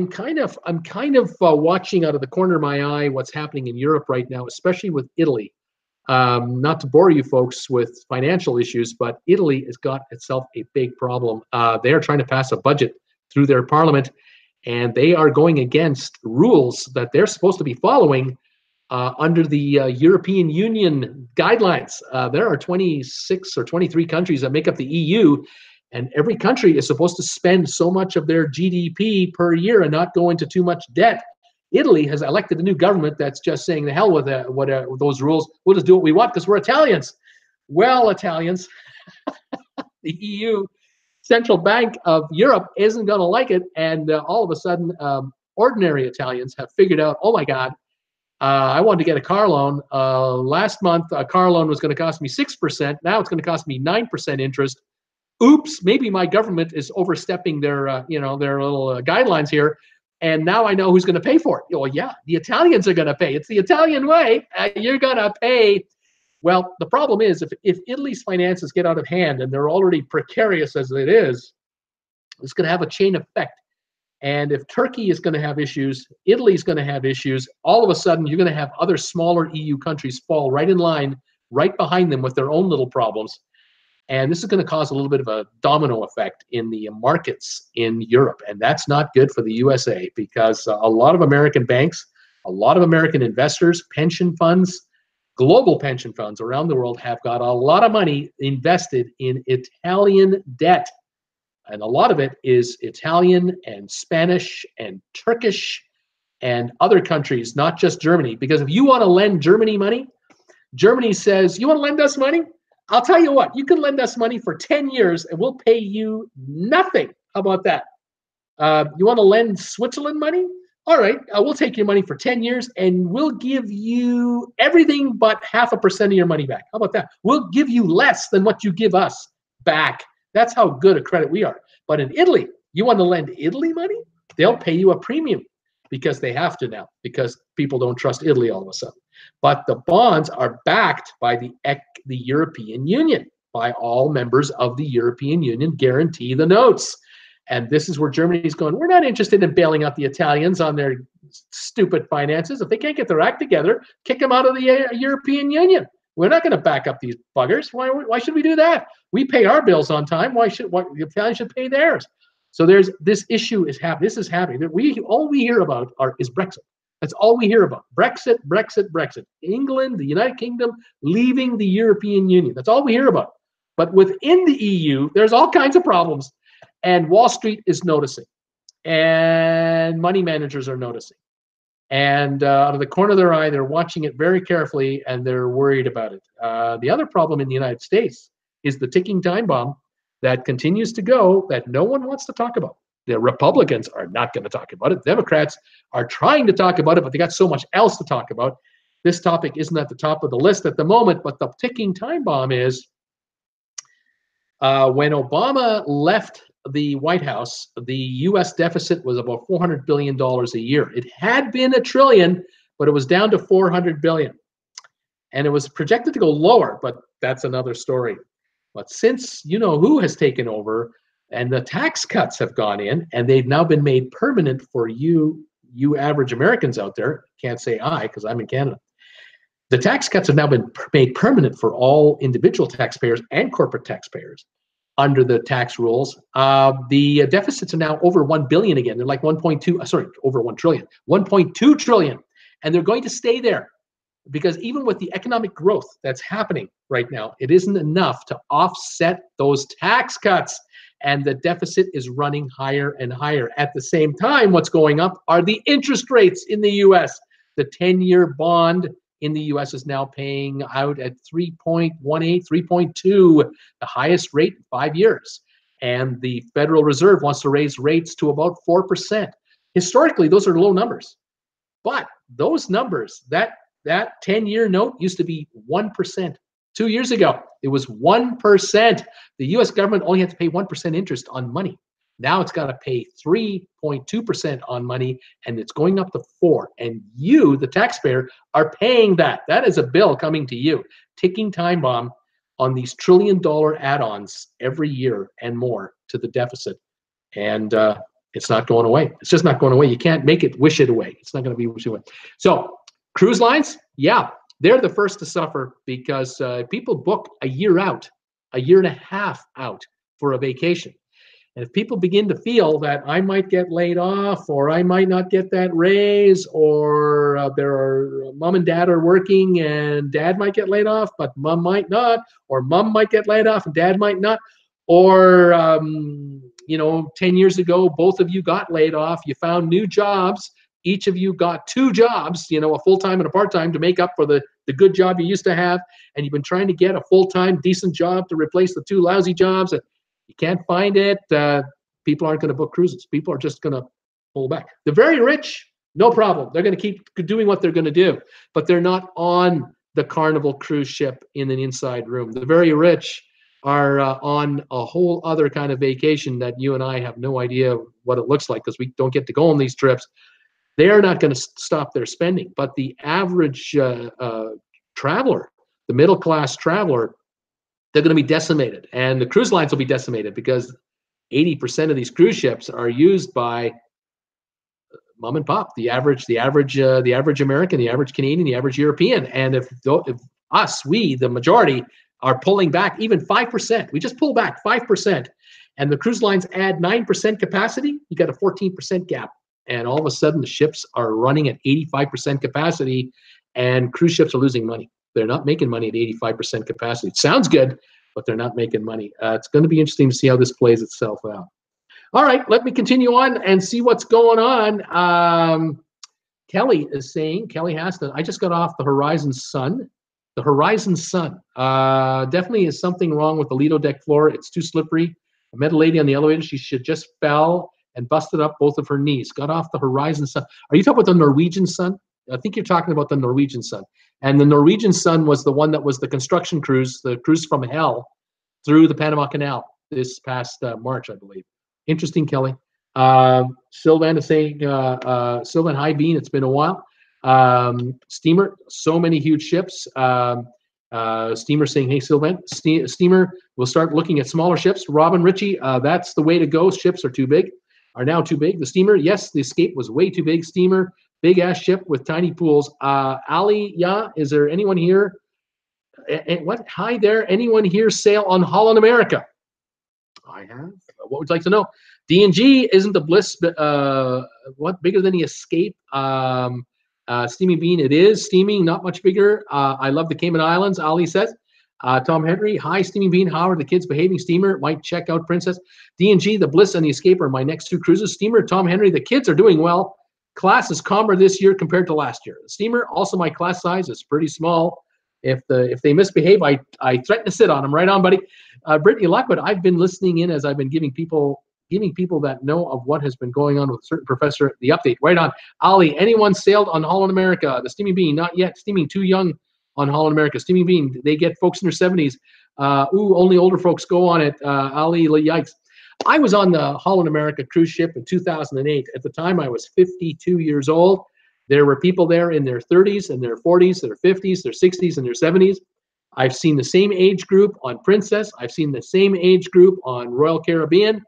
kind of watching out of the corner of my eye what's happening in Europe right now, especially with Italy. Not to bore you folks with financial issues, but Italy has got itself a big problem. They are trying to pass a budget through their parliament, and they are going against rules that they're supposed to be following under the European Union guidelines. There are 26 or 23 countries that make up the EU, and every country is supposed to spend so much of their GDP per year and not go into too much debt. Italy has elected a new government that's just saying, the hell with those rules. We'll just do what we want because we're Italians. Well, Italians, the EU Central Bank of Europe isn't going to like it, and all of a sudden, ordinary Italians have figured out, oh my God, I wanted to get a car loan. Last month, a car loan was going to cost me 6%. Now it's going to cost me 9% interest. Oops, maybe my government is overstepping their, their little guidelines here. And now I know who's going to pay for it. Well, yeah, the Italians are going to pay. It's the Italian way. You're going to pay. Well, the problem is if Italy's finances get out of hand and they're already precarious as it is, it's going to have a chain effect. And if Turkey is going to have issues, Italy is going to have issues, all of a sudden you're going to have other smaller EU countries fall right in line, right behind them with their own little problems. And this is going to cause a little bit of a domino effect in the markets in Europe. And that's not good for the USA because a lot of American banks, a lot of American investors, pension funds, global pension funds around the world have got a lot of money invested in Italian debt. And a lot of it is Italian and Spanish and Turkish and other countries, not just Germany. Because if you want to lend Germany money, Germany says, you want to lend us money? I'll tell you what, you can lend us money for 10 years and we'll pay you nothing. How about that? You want to lend Switzerland money? All right, we'll take your money for 10 years and we'll give you everything but 0.5% of your money back. How about that? We'll give you less than what you give us back. That's how good a credit we are. But in Italy, you want to lend Italy money? They'll pay you a premium because they have to now, because people don't trust Italy all of a sudden. But the bonds are backed by the European Union, by all members of the European Union guarantee the notes. And this is where Germany's going, we're not interested in bailing out the Italians on their stupid finances. If they can't get their act together, kick them out of the European Union. We're not going to back up these buggers. Why should we do that? We pay our bills on time. Why the Italians should pay theirs? So there's this issue is happening. This is happening. All we hear about is Brexit. That's all we hear about. Brexit, Brexit, Brexit. England, the United Kingdom, leaving the European Union. That's all we hear about. But within the EU, there's all kinds of problems. And Wall Street is noticing. And money managers are noticing. And out of the corner of their eye, they're watching it very carefully, and they're worried about it. The other problem in the United States is the ticking time bomb that continues to go that no one wants to talk about. The Republicans are not going to talk about it. Democrats are trying to talk about it, but they got so much else to talk about. This topic isn't at the top of the list at the moment, but the ticking time bomb is when Obama left the White House, the U.S. deficit was about $400 billion a year. It had been $1 trillion, but it was down to $400 billion. And it was projected to go lower, but that's another story. But since who has taken over and the tax cuts have gone in and they've now been made permanent for you average Americans out there, can't say I because I'm in Canada. The tax cuts have now been made permanent for all individual taxpayers and corporate taxpayers under the tax rules. The deficits are now over 1 billion again. They're like over 1 trillion, 1.2 trillion. And they're going to stay there because even with the economic growth that's happening right now, it isn't enough to offset those tax cuts. And the deficit is running higher and higher. At the same time, what's going up are the interest rates in the US. The 10-year bond in the US is now paying out at 3.18, 3.2, the highest rate in 5 years. And the Federal Reserve wants to raise rates to about 4%. Historically, those are low numbers. But those numbers, that 10-year note used to be 1%. 2 years ago, it was 1%. The US government only had to pay 1% interest on money. Now it's got to pay 3.2% on money, and it's going up to 4%. And you, the taxpayer, are paying that. That is a bill coming to you. Ticking time bomb on these $1 trillion add-ons every year and more to the deficit. And it's not going away. It's just not going away. You can't make it wish it away. It's not going to be wish it away. So cruise lines, yeah, they're the first to suffer because people book a year out, a year and a half out for a vacation. And if people begin to feel that I might get laid off or I might not get that raise or mom and dad are working and dad might get laid off, but mom might not, or mom might get laid off and dad might not, or 10 years ago, both of you got laid off, you found new jobs, each of you got 2 jobs, a full-time and a part-time to make up for the good job you used to have, and you've been trying to get a full-time decent job to replace the 2 lousy jobs, and you can't find it, people aren't going to book cruises. People are just going to pull back. The very rich No problem. They're going to keep doing what they're going to do, but they're not on the Carnival cruise ship in an inside room. The very rich are on a whole other kind of vacation that you and I have no idea what it looks like because we don't get to go on these trips. They're not going to stop their spending, but the average traveler, the middle class traveler, they're going to be decimated, and the cruise lines will be decimated because 80% of these cruise ships are used by mom and pop, the average American, the average Canadian, the average European. And if we, the majority, are pulling back even 5%, we just pull back 5%, and the cruise lines add 9% capacity, you got a 14% gap. And all of a sudden, the ships are running at 85% capacity, and cruise ships are losing money. They're not making money at 85% capacity. It sounds good, but they're not making money. It's going to be interesting to see how this plays itself out. All right, let me continue on and see what's going on. Kelly is saying, Kelly Haston, I just got off the Horizon Sun. The Horizon Sun. Definitely is something wrong with the Lido deck floor. It's too slippery. I met a lady on the elevator. She just fell and busted up both of her knees. Got off the Horizon Sun. Are you talking about the Norwegian Sun? I think you're talking about the Norwegian Sun. And the Norwegian Sun was the one that was the construction cruise, the cruise from hell through the Panama Canal this past March, I believe. Interesting, Kelly. Sylvan is saying, Sylvan, hi, Bean. It's been a while. Steamer, so many huge ships. Steamer saying, hey, Sylvan. Steamer, we'll start looking at smaller ships. Robin Ritchie, that's the way to go. Ships are now too big. The steamer, yes, the Escape was way too big. Steamer, big ass ship with tiny pools. Ali, yeah, is there anyone here? What? Hi there. Anyone here sail on Holland America? I have. What would you like to know? D&G isn't the Bliss, what, bigger than the Escape? Steaming Bean, it is steaming, not much bigger. I love the Cayman Islands, Ali says. Tom Henry, hi, Steaming Bean. How are the kids behaving? Steamer, might check out Princess. D&G, the Bliss, and the Escape are my next two cruises. Steamer, Tom Henry, the kids are doing well. Class is calmer this year compared to last year. Steamer, also my class size is pretty small. If they misbehave, I threaten to sit on them. Right on, buddy. Brittany Lockwood, I've been listening in as I've been giving people that know of what has been going on with a certain professor the update. Right on. Ali, anyone sailed on Holland America? The Steaming Bean, not yet. Steaming, too young on Holland America. Steaming Bean, they get folks in their 70s. Only older folks go on it. Ali, yikes. I was on the Holland America cruise ship in 2008. At the time, I was 52 years old. There were people there in their 30s and their 40s, their 50s, their 60s, and their 70s. I've seen the same age group on Princess. I've seen the same age group on Royal Caribbean.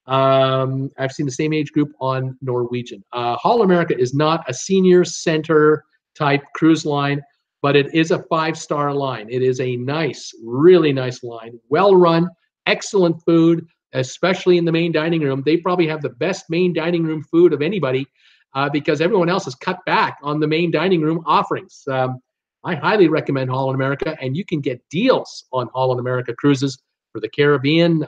I've seen the same age group on Norwegian. Holland America is not a senior center type cruise line, but it is a 5-star line. It is a nice, really nice line, well run, excellent food, especially in the main dining room. They probably have the best main dining room food of anybody because everyone else has cut back on the main dining room offerings. I highly recommend Holland America, and you can get deals on Holland America cruises for the Caribbean,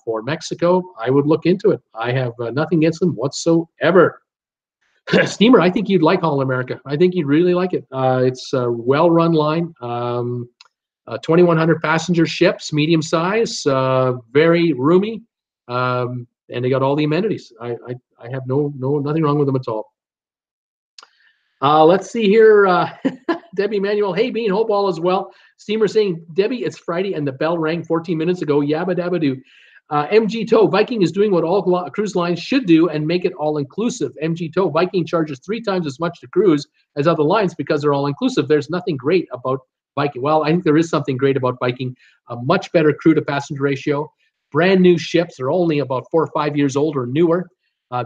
for Mexico. I would look into it. I have nothing against them whatsoever. Steamer, I think you'd like Holland America. I think you'd really like it. It's a well-run line. 2,100 passenger ships, medium size, very roomy, and they got all the amenities. I have nothing wrong with them at all. Let's see here. Debbie Manuel, hey Bean, hope all is well. Steamer saying, Debbie, it's Friday and the bell rang 14 minutes ago. Yabba dabba doo. MG Tow, Viking is doing what all cruise lines should do and make it all inclusive. MG Tow, Viking charges 3 times as much to cruise as other lines because they're all inclusive. There's nothing great about Viking. Well, I think there is something great about Viking. A much better crew to passenger ratio. Brand new ships are only about 4 or 5 years old or newer.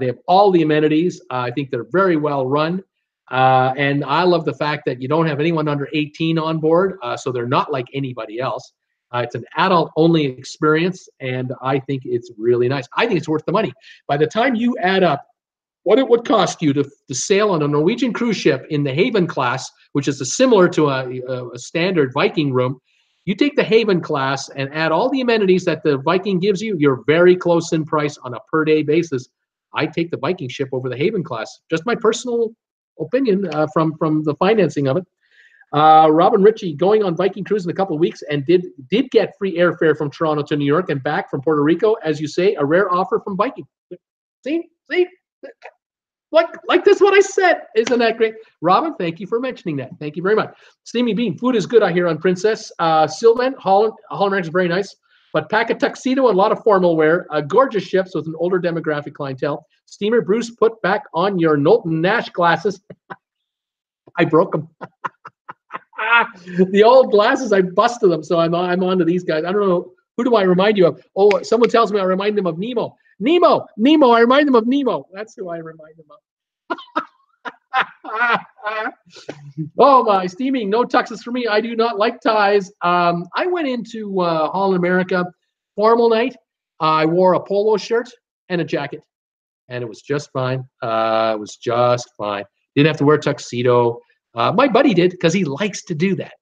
They have all the amenities. I think they're very well run. And I love the fact that you don't have anyone under 18 on board, so they're not like anybody else. It's an adult-only experience, and I think it's really nice. I think it's worth the money. By the time you add up what it would cost you to sail on a Norwegian cruise ship in the Haven class, which is similar to a standard Viking room, you take the Haven class and add all the amenities that the Viking gives you, you're very close in price on a per-day basis. I take the Viking ship over the Haven class. Just my personal opinion from the financing of it. Robin Ritchie going on Viking cruise in a couple of weeks and did get free airfare from Toronto to New York and back from Puerto Rico. As you say, a rare offer from Viking. See? Like this, what I said. Isn't that great? Robin, thank you for mentioning that. Thank you very much. Steamy Bean, food is good, I hear, on Princess. Sylvan, Holland is very nice. But pack a tuxedo and a lot of formal wear. Gorgeous ships with an older demographic clientele. Steamer Bruce, put back on your Knowlton Nash glasses. I broke them. The old glasses, I busted them, so I'm on to these guys. I don't know. Who do I remind you of? Oh, someone tells me I remind them of Nemo. Nemo, I remind them of Nemo. That's who I remind them of. Oh my, steaming, no tuxes for me. I do not like ties. I went into Holland America formal night. I wore a polo shirt and a jacket, and it was just fine. It was just fine. Didn't have to wear a tuxedo. My buddy did because he likes to do that.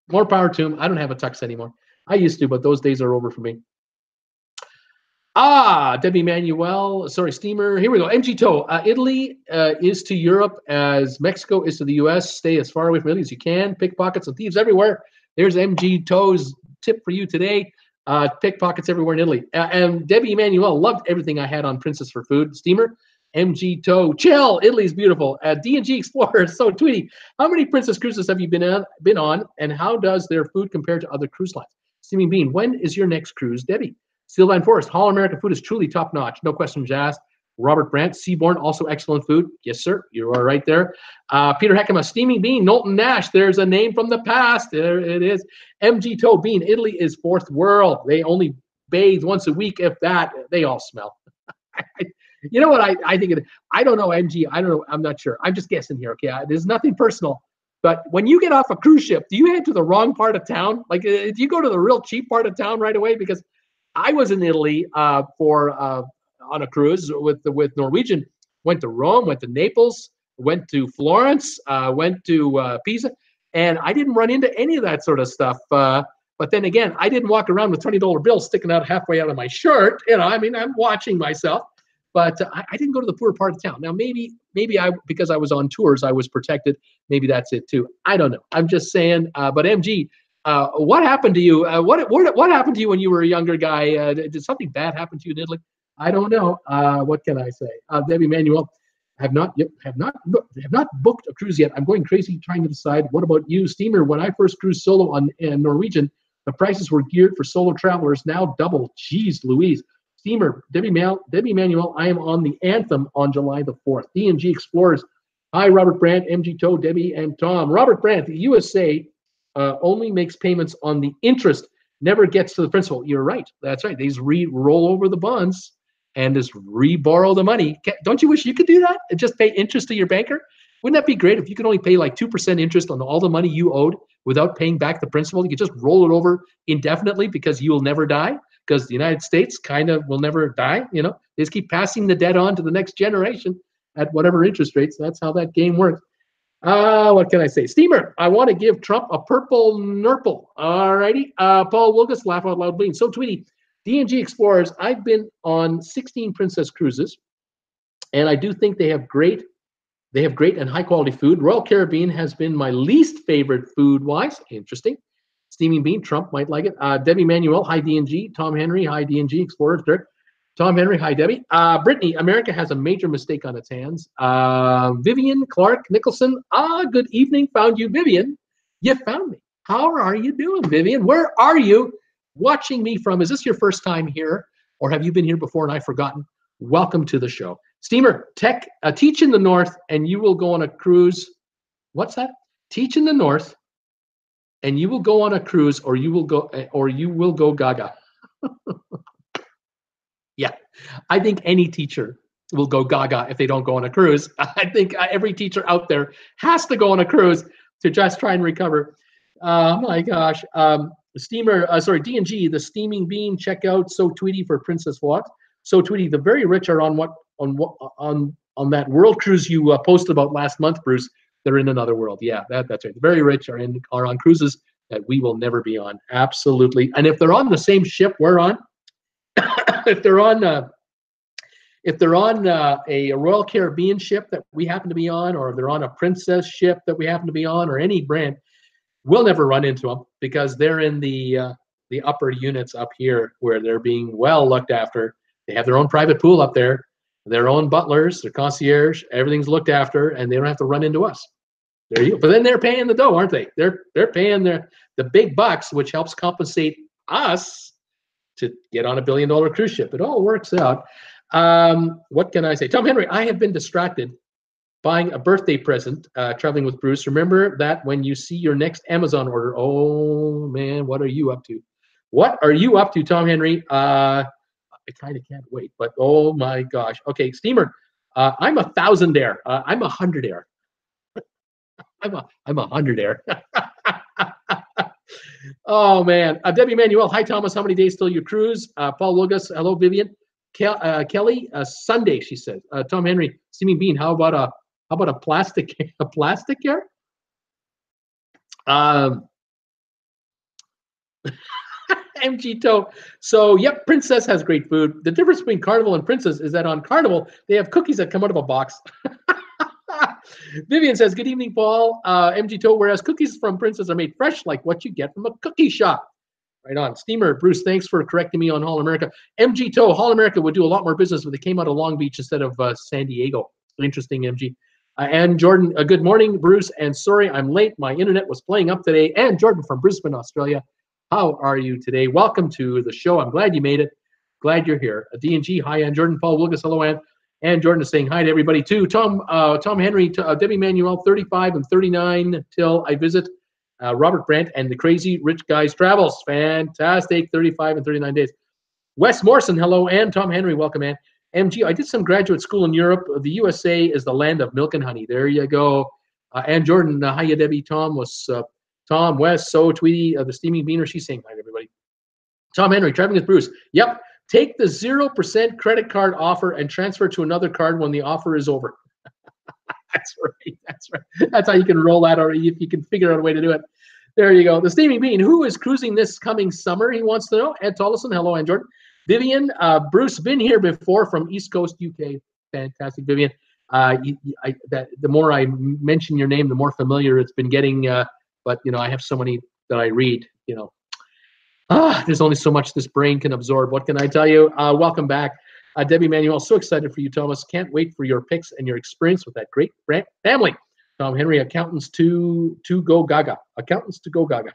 More power to him. I don't have a tux anymore. I used to, but those days are over for me. Debbie Manuel, sorry, steamer. Here we go. MG Tow. Italy is to Europe as Mexico is to the U.S. Stay as far away from Italy as you can. Pickpockets and thieves everywhere. There's MG Tow's tip for you today. Pickpockets everywhere in Italy. And Debbie Emanuel loved everything I had on Princess for Food. Steamer. MG Tow. Chill. Italy's beautiful. D&G Explorer. So, Tweety, how many Princess cruises have you been on, and how does their food compare to other cruise lines? Steaming Bean, when is your next cruise, Debbie? Sylvan Forest, Holland American food is truly top-notch. No questions asked. Robert Brandt, Seabourn, also excellent food. Yes, sir. You are right there. Peter Heckema, Steaming Bean, Knowlton Nash. There's a name from the past. There it is. MG Tow Bean, Italy is fourth world. They only bathe once a week, if that. They all smell. You know what I think? I don't know, MG. I don't know. I'm not sure. I'm just guessing here, okay? There's nothing personal. But when you get off a cruise ship, do you head to the wrong part of town? Like, do you go to the real cheap part of town right away? Because I was in Italy on a cruise with Norwegian. Went to Rome, went to Naples, went to Florence, went to Pisa, and I didn't run into any of that sort of stuff. But then again, I didn't walk around with $20 bills sticking out halfway out of my shirt. You know, I mean, I'm watching myself. But I didn't go to the poor part of town. Now, maybe because I was on tours, I was protected. Maybe that's it too. I don't know. I'm just saying. But MG, what happened to you? What happened to you when you were a younger guy? Did something bad happen to you in Italy? I don't know. What can I say? Debbie Manuel, have not booked a cruise yet. I'm going crazy trying to decide. What about you, steamer? When I first cruised solo on Norwegian, the prices were geared for solo travelers. Now double. Jeez, Louise. Steamer, Debbie Manuel, I am on the Anthem on July the 4th. D&G Explorers. Hi, Robert Brandt, MG Tow, Debbie, and Tom. Robert Brandt, the USA only makes payments on the interest, never gets to the principal. You're right. That's right. They just roll over the bonds and just re-borrow the money. Don't you wish you could do that and just pay interest to your banker? Wouldn't that be great if you could only pay like 2% interest on all the money you owed without paying back the principal? You could just roll it over indefinitely because you will never die. Because the United States kind of will never die, you know. They just keep passing the debt on to the next generation at whatever interest rates. That's how that game works. What can I say? Steamer, I want to give Trump a purple nurple. All righty. Paul Wilgus, laugh out loud, bleeding. So, Tweety, D&G Explorers, I've been on 16 Princess cruises, and I do think they have great and high-quality food. Royal Caribbean has been my least favorite food-wise. Interesting. Steaming Bean, Trump might like it. Debbie Manuel, hi D&G. Tom Henry, hi D&G Explorers. Dirk. Tom Henry, hi Debbie. Brittany, America has a major mistake on its hands. Vivian Clark Nicholson, good evening. Found you, Vivian. You found me. How are you doing, Vivian? Where are you watching me from? Is this your first time here, or have you been here before and I've forgotten? Welcome to the show. Steamer, teach in the north and you will go on a cruise. What's that? Teach in the north and you will go on a cruise, or you will go gaga. Yeah, I think any teacher will go gaga if they don't go on a cruise. I think every teacher out there has to go on a cruise to just try and recover. Oh my gosh. D&G, the Steaming Bean, check out So Tweety for Princess Walks. So Tweety, the very rich are on that world cruise you posted about last month, Bruce. They're in another world. Yeah, that's right. The very rich are on cruises that we will never be on. Absolutely. And if they're on the same ship we're on, if they're on a Royal Caribbean ship that we happen to be on, or if they're on a Princess ship that we happen to be on, or any brand, we'll never run into them because they're in the upper units up here where they're being well looked after. They have their own private pool up there. their own butlers, their concierge, everything's looked after, and they don't have to run into us. There you go. But then they're paying the dough, aren't they? They're paying the big bucks, which helps compensate us to get on a $1 billion cruise ship. It all works out. What can I say? Tom Henry, I have been distracted buying a birthday present, traveling with Bruce. Remember that when you see your next Amazon order. Oh, man, what are you up to? What are you up to, Tom Henry? I kind of can't wait, but oh, my gosh. Okay, Steamer, I'm 1,000-air. I'm 100-air. I'm a 100-air. Oh, man. Debbie Manuel, hi, Thomas. How many days till your cruise? Paul Wilgus, hello, Vivian. Kelly, Sunday, she says. Tom Henry, Steaming Bean, how about a plastic air? MG Toe. So, yep, Princess has great food. The difference between Carnival and Princess is that on Carnival, they have cookies that come out of a box. Vivian says, good evening, Paul. MG Toe, whereas cookies from Princess are made fresh like what you get from a cookie shop. Right on. Steamer, Bruce, thanks for correcting me on Hall America. MG Toe, Hall America would do a lot more business if they came out of Long Beach instead of San Diego. Interesting, MG. And Jordan, good morning, Bruce. And sorry, I'm late. My internet was playing up today. And Jordan from Brisbane, Australia. How are you today? Welcome to the show. I'm glad you made it. Glad you're here. D&G, hi, and Jordan. Paul Wilgus, hello, and Jordan is saying hi to everybody, too. Tom Henry, Debbie Manuel, 35 and 39 till I visit. Robert Brandt and the Crazy Rich Guys Travels. Fantastic. 35 and 39 days. Wes Morrison, hello, and Tom Henry, welcome, man. MG, I did some graduate school in Europe. The USA is the land of milk and honey. There you go. And Jordan, hiya, Debbie. Tom, Wes, So, Tweety, the Steaming Beaner. She's saying hi to everybody. Tom Henry, traveling with Bruce. Yep. Take the 0% credit card offer and transfer to another card when the offer is over. That's right. That's right. That's how you can roll that, or if you can figure out a way to do it. There you go. The Steaming Bean. Who is cruising this coming summer? He wants to know. Ed Tollison. Hello, and Jordan. Vivian. Bruce, been here before from East Coast, UK. Fantastic, Vivian. The more I mention your name, the more familiar it's been getting. But I have so many that I read. There's only so much this brain can absorb. What can I tell you? Welcome back. Debbie Manuel, so excited for you, Thomas. Can't wait for your picks and your experience with that great family. Tom Henry, accountants to go gaga. Accountants to go gaga.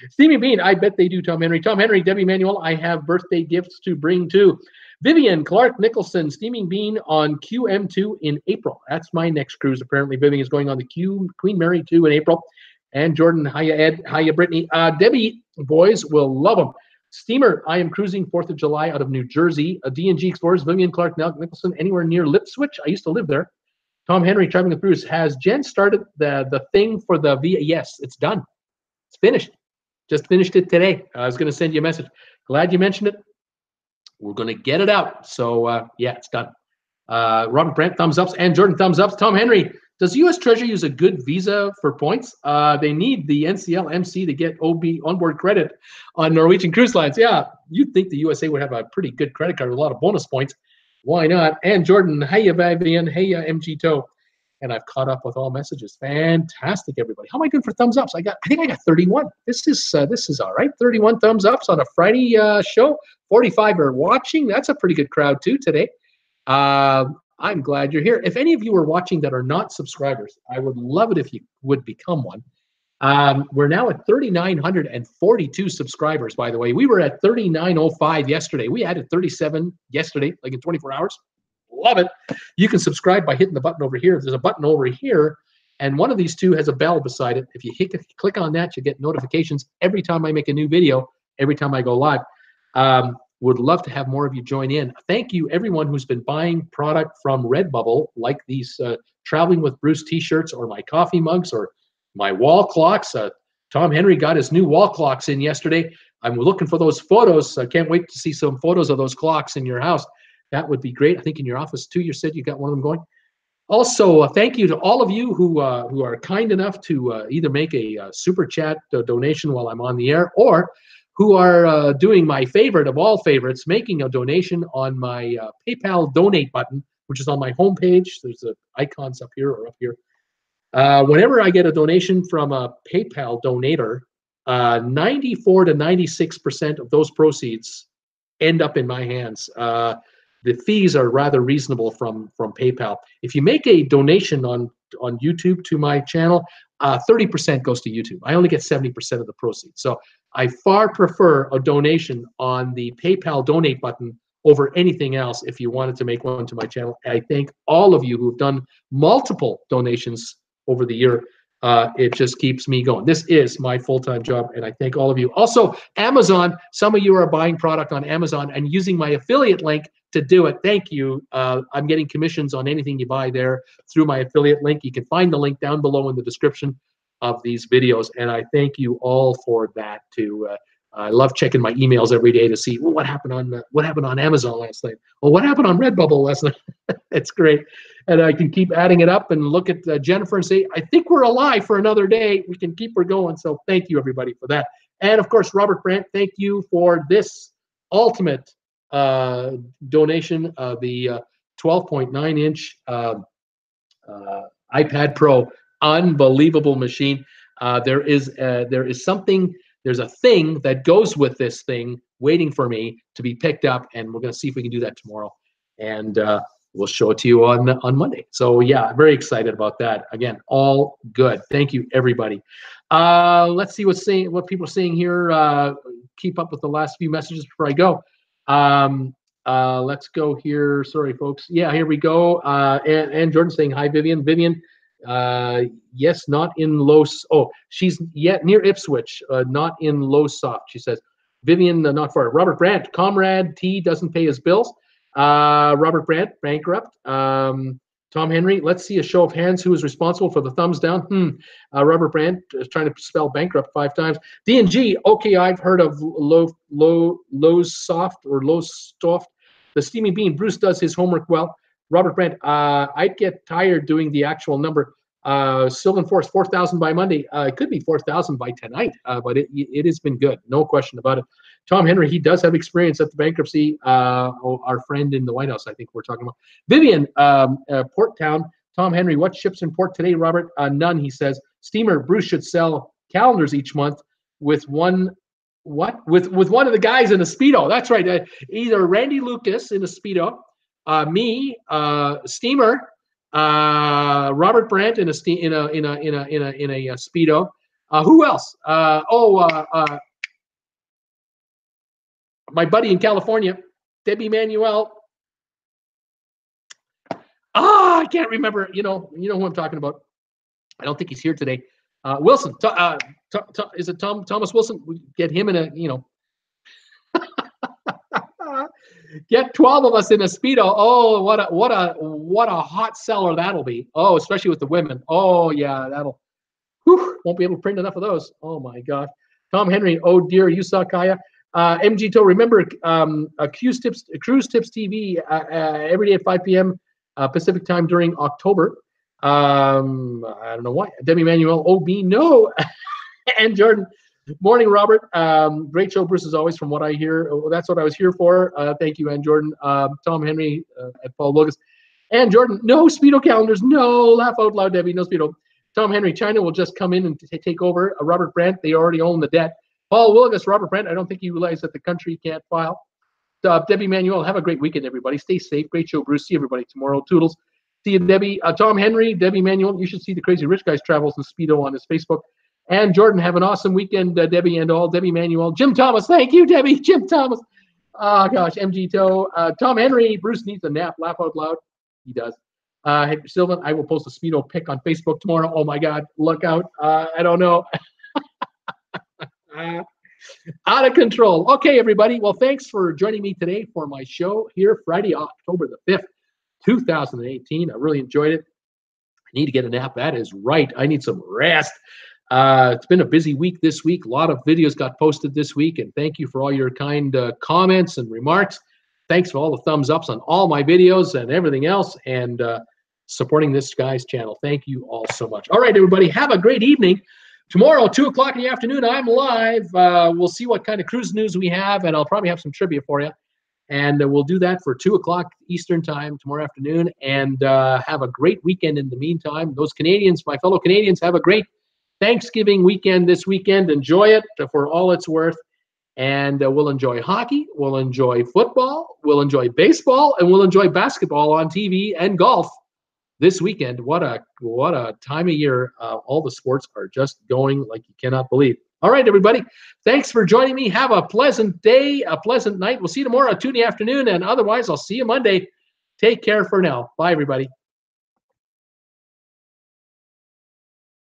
Steamy Bean, I bet they do, Tom Henry. Tom Henry, Debbie Manuel, I have birthday gifts to bring too. Vivian, Clark Nicholson, Steaming Bean on QM2 in April. That's my next cruise. Apparently, Vivian is going on the Queen Mary 2 in April. And Jordan, hiya, Ed. Hiya, Brittany. Debbie, boys will love them. Steamer, I am cruising 4th of July out of New Jersey. D&G Explorers, Vivian, Clark, Nicholson, anywhere near Lipswich. I used to live there. Tom Henry, traveling with Bruce. Has Jen started the thing for the VA? Yes, it's done. It's finished. Just finished it today. I was going to send you a message. Glad you mentioned it. We're going to get it out. So, yeah, it's done. Robert Brandt, thumbs ups. And Jordan, thumbs ups. Tom Henry, does U.S. Treasury use a good visa for points? They need the NCL MC to get OB onboard credit on Norwegian cruise lines. Yeah, you'd think the USA would have a pretty good credit card with a lot of bonus points. Why not? And Jordan, hey, Vivian, hey, MG Toe. And I've caught up with all messages. Fantastic, everybody. How am I doing for thumbs ups? I think I got 31. This is all right. 31 thumbs ups on a Friday show. 45 are watching. That's a pretty good crowd too today. I'm glad you're here. If any of you are watching that are not subscribers, I would love it if you would become one. We're now at 3,942 subscribers, by the way. We were at 3,905 yesterday. We added 37 yesterday, like in 24 hours. Love it. You can subscribe by hitting the button over here. There's a button over here, and one of these two has a bell beside it. If you click on that, you get notifications every time I make a new video, every time I go live. Would love to have more of you join in. Thank you, everyone who's been buying product from Redbubble, like these Traveling with Bruce t-shirts or my coffee mugs or my wall clocks. Tom Henry got his new wall clocks in yesterday. I'm looking for those photos. I can't wait to see some photos of those clocks in your house. That would be great. I think in your office, too, you said you got one of them going. Also, thank you to all of you who are kind enough to either make a super chat donation while I'm on the air, or who are doing my favorite of all favorites, making a donation on my PayPal donate button, which is on my homepage. There's the icons up here or up here. Whenever I get a donation from a PayPal donator, 94 to 96% of those proceeds end up in my hands. the fees are rather reasonable from PayPal. If you make a donation on YouTube to my channel, 30% goes to YouTube. I only get 70% of the proceeds. So I far prefer a donation on the PayPal donate button over anything else if you wanted to make one to my channel. I thank all of you who have done multiple donations over the year. It just keeps me going. This is my full-time job, and I thank all of you. Also, Amazon, some of you are buying product on Amazon and using my affiliate link to do it. Thank you. I'm getting commissions on anything you buy there through my affiliate link. You can find the link down below in the description of these videos, and I thank you all for that too. I love checking my emails every day to see, well, what happened on Amazon last night? Well, what happened on Redbubble last night? It's great. And I can keep adding it up and look at Jennifer and say, I think we're alive for another day. We can keep her going. So thank you, everybody, for that. And, of course, Robert Brandt, thank you for this ultimate donation, the 12.9-inch iPad Pro. Unbelievable machine. There's a thing that goes with this thing waiting for me to be picked up, and we're going to see if we can do that tomorrow. And we'll show it to you on Monday. So yeah, very excited about that. Again, all good. Thank you, everybody. Let's see what people are saying here. Keep up with the last few messages before I go. Let's go here. Sorry, folks. Yeah, here we go. And Jordan saying hi, Vivian. Vivian, yes, not in Los. Oh, she's near Ipswich, not in Lowesoft. She says, Vivian, not far. Robert Brandt, Comrade T doesn't pay his bills. Robert Brandt, bankrupt. Tom Henry, let's see a show of hands who is responsible for the thumbs down. Robert Brandt is trying to spell bankrupt 5 times. D&G, okay, I've heard of Lowesoft or Lowesoft. The Steamy Bean, Bruce does his homework well. Robert Brandt, I'd get tired doing the actual number. Sylvan Force, 4,000 by Monday. It could be 4,000 by tonight, but it has been good. No question about it. Tom Henry, he does have experience at the bankruptcy. Our friend in the White House, I think we're talking about. Vivian, Port Town. Tom Henry, what ships in port today, Robert? None, he says. Steamer, Bruce should sell calendars each month with one of the guys in a Speedo. That's right. Either Randy Lucas in a Speedo, me, Steamer, Robert Brandt in a Speedo. Who else? My buddy in California, Debbie Manuel. I can't remember. You know who I'm talking about. I don't think he's here today. Wilson. Is it Thomas Wilson? We get him in a. Get 12 of us in a Speedo. Oh, what a hot seller that'll be. Oh, especially with the women. Oh yeah, that'll. Won't be able to print enough of those. Oh my gosh. Tom Henry. Oh dear, you saw Kaya. MG Toe. Remember, Cruise Tips TV every day at 5 p.m. Pacific time during October. I don't know why. Debbie Manuel. OB. No. And Jordan. Morning, Robert. Great show, Bruce, as always, from what I hear. That's what I was here for. Thank you, Ann Jordan. Tom Henry at Paul Lucas. Ann Jordan, no Speedo calendars. No. Laugh out loud, Debbie. No Speedo. Tom Henry, China will just come in and take over. Robert Brandt, they already own the debt. Paul Wilgus, Robert Brandt, I don't think you realize that the country can't file. Debbie Manuel, have a great weekend, everybody. Stay safe. Great show, Bruce. See everybody tomorrow. Toodles. See you, Debbie. Tom Henry, Debbie Manuel. You should see the Crazy Rich Guys Travels in Speedo on his Facebook. And Jordan, have an awesome weekend, Debbie and all. Debbie Manuel. Jim Thomas, thank you, Debbie. Jim Thomas. Oh, gosh, MG Toe. Tom Henry, Bruce needs a nap. Laugh out loud. He does. Sylvan, I will post a Speedo pic on Facebook tomorrow. Oh, my God. Look out. I don't know. Out of control. Okay, everybody. Well, thanks for joining me today for my show here, Friday, October the 5th, 2018. I really enjoyed it. I need to get a nap. That is right. I need some rest. It's been a busy week this week. A lot of videos got posted this week, and thank you for all your kind comments and remarks. Thanks for all the thumbs ups on all my videos and everything else, and supporting this guy's channel. Thank you all so much. All right, everybody, have a great evening. Tomorrow, 2 o'clock in the afternoon, I'm live. We'll see what kind of cruise news we have, and I'll probably have some trivia for you. And we'll do that for 2 o'clock Eastern time tomorrow afternoon, and have a great weekend in the meantime. Those Canadians, my fellow Canadians, have a great Thanksgiving weekend this weekend. Enjoy it for all it's worth. And we'll enjoy hockey, we'll enjoy football, we'll enjoy baseball, and we'll enjoy basketball on TV and golf this weekend. What a time of year. All the sports are just going like you cannot believe. All right, everybody. Thanks for joining me. Have a pleasant day, a pleasant night. We'll see you tomorrow at 2 in the afternoon, and otherwise, I'll see you Monday. Take care for now. Bye, everybody.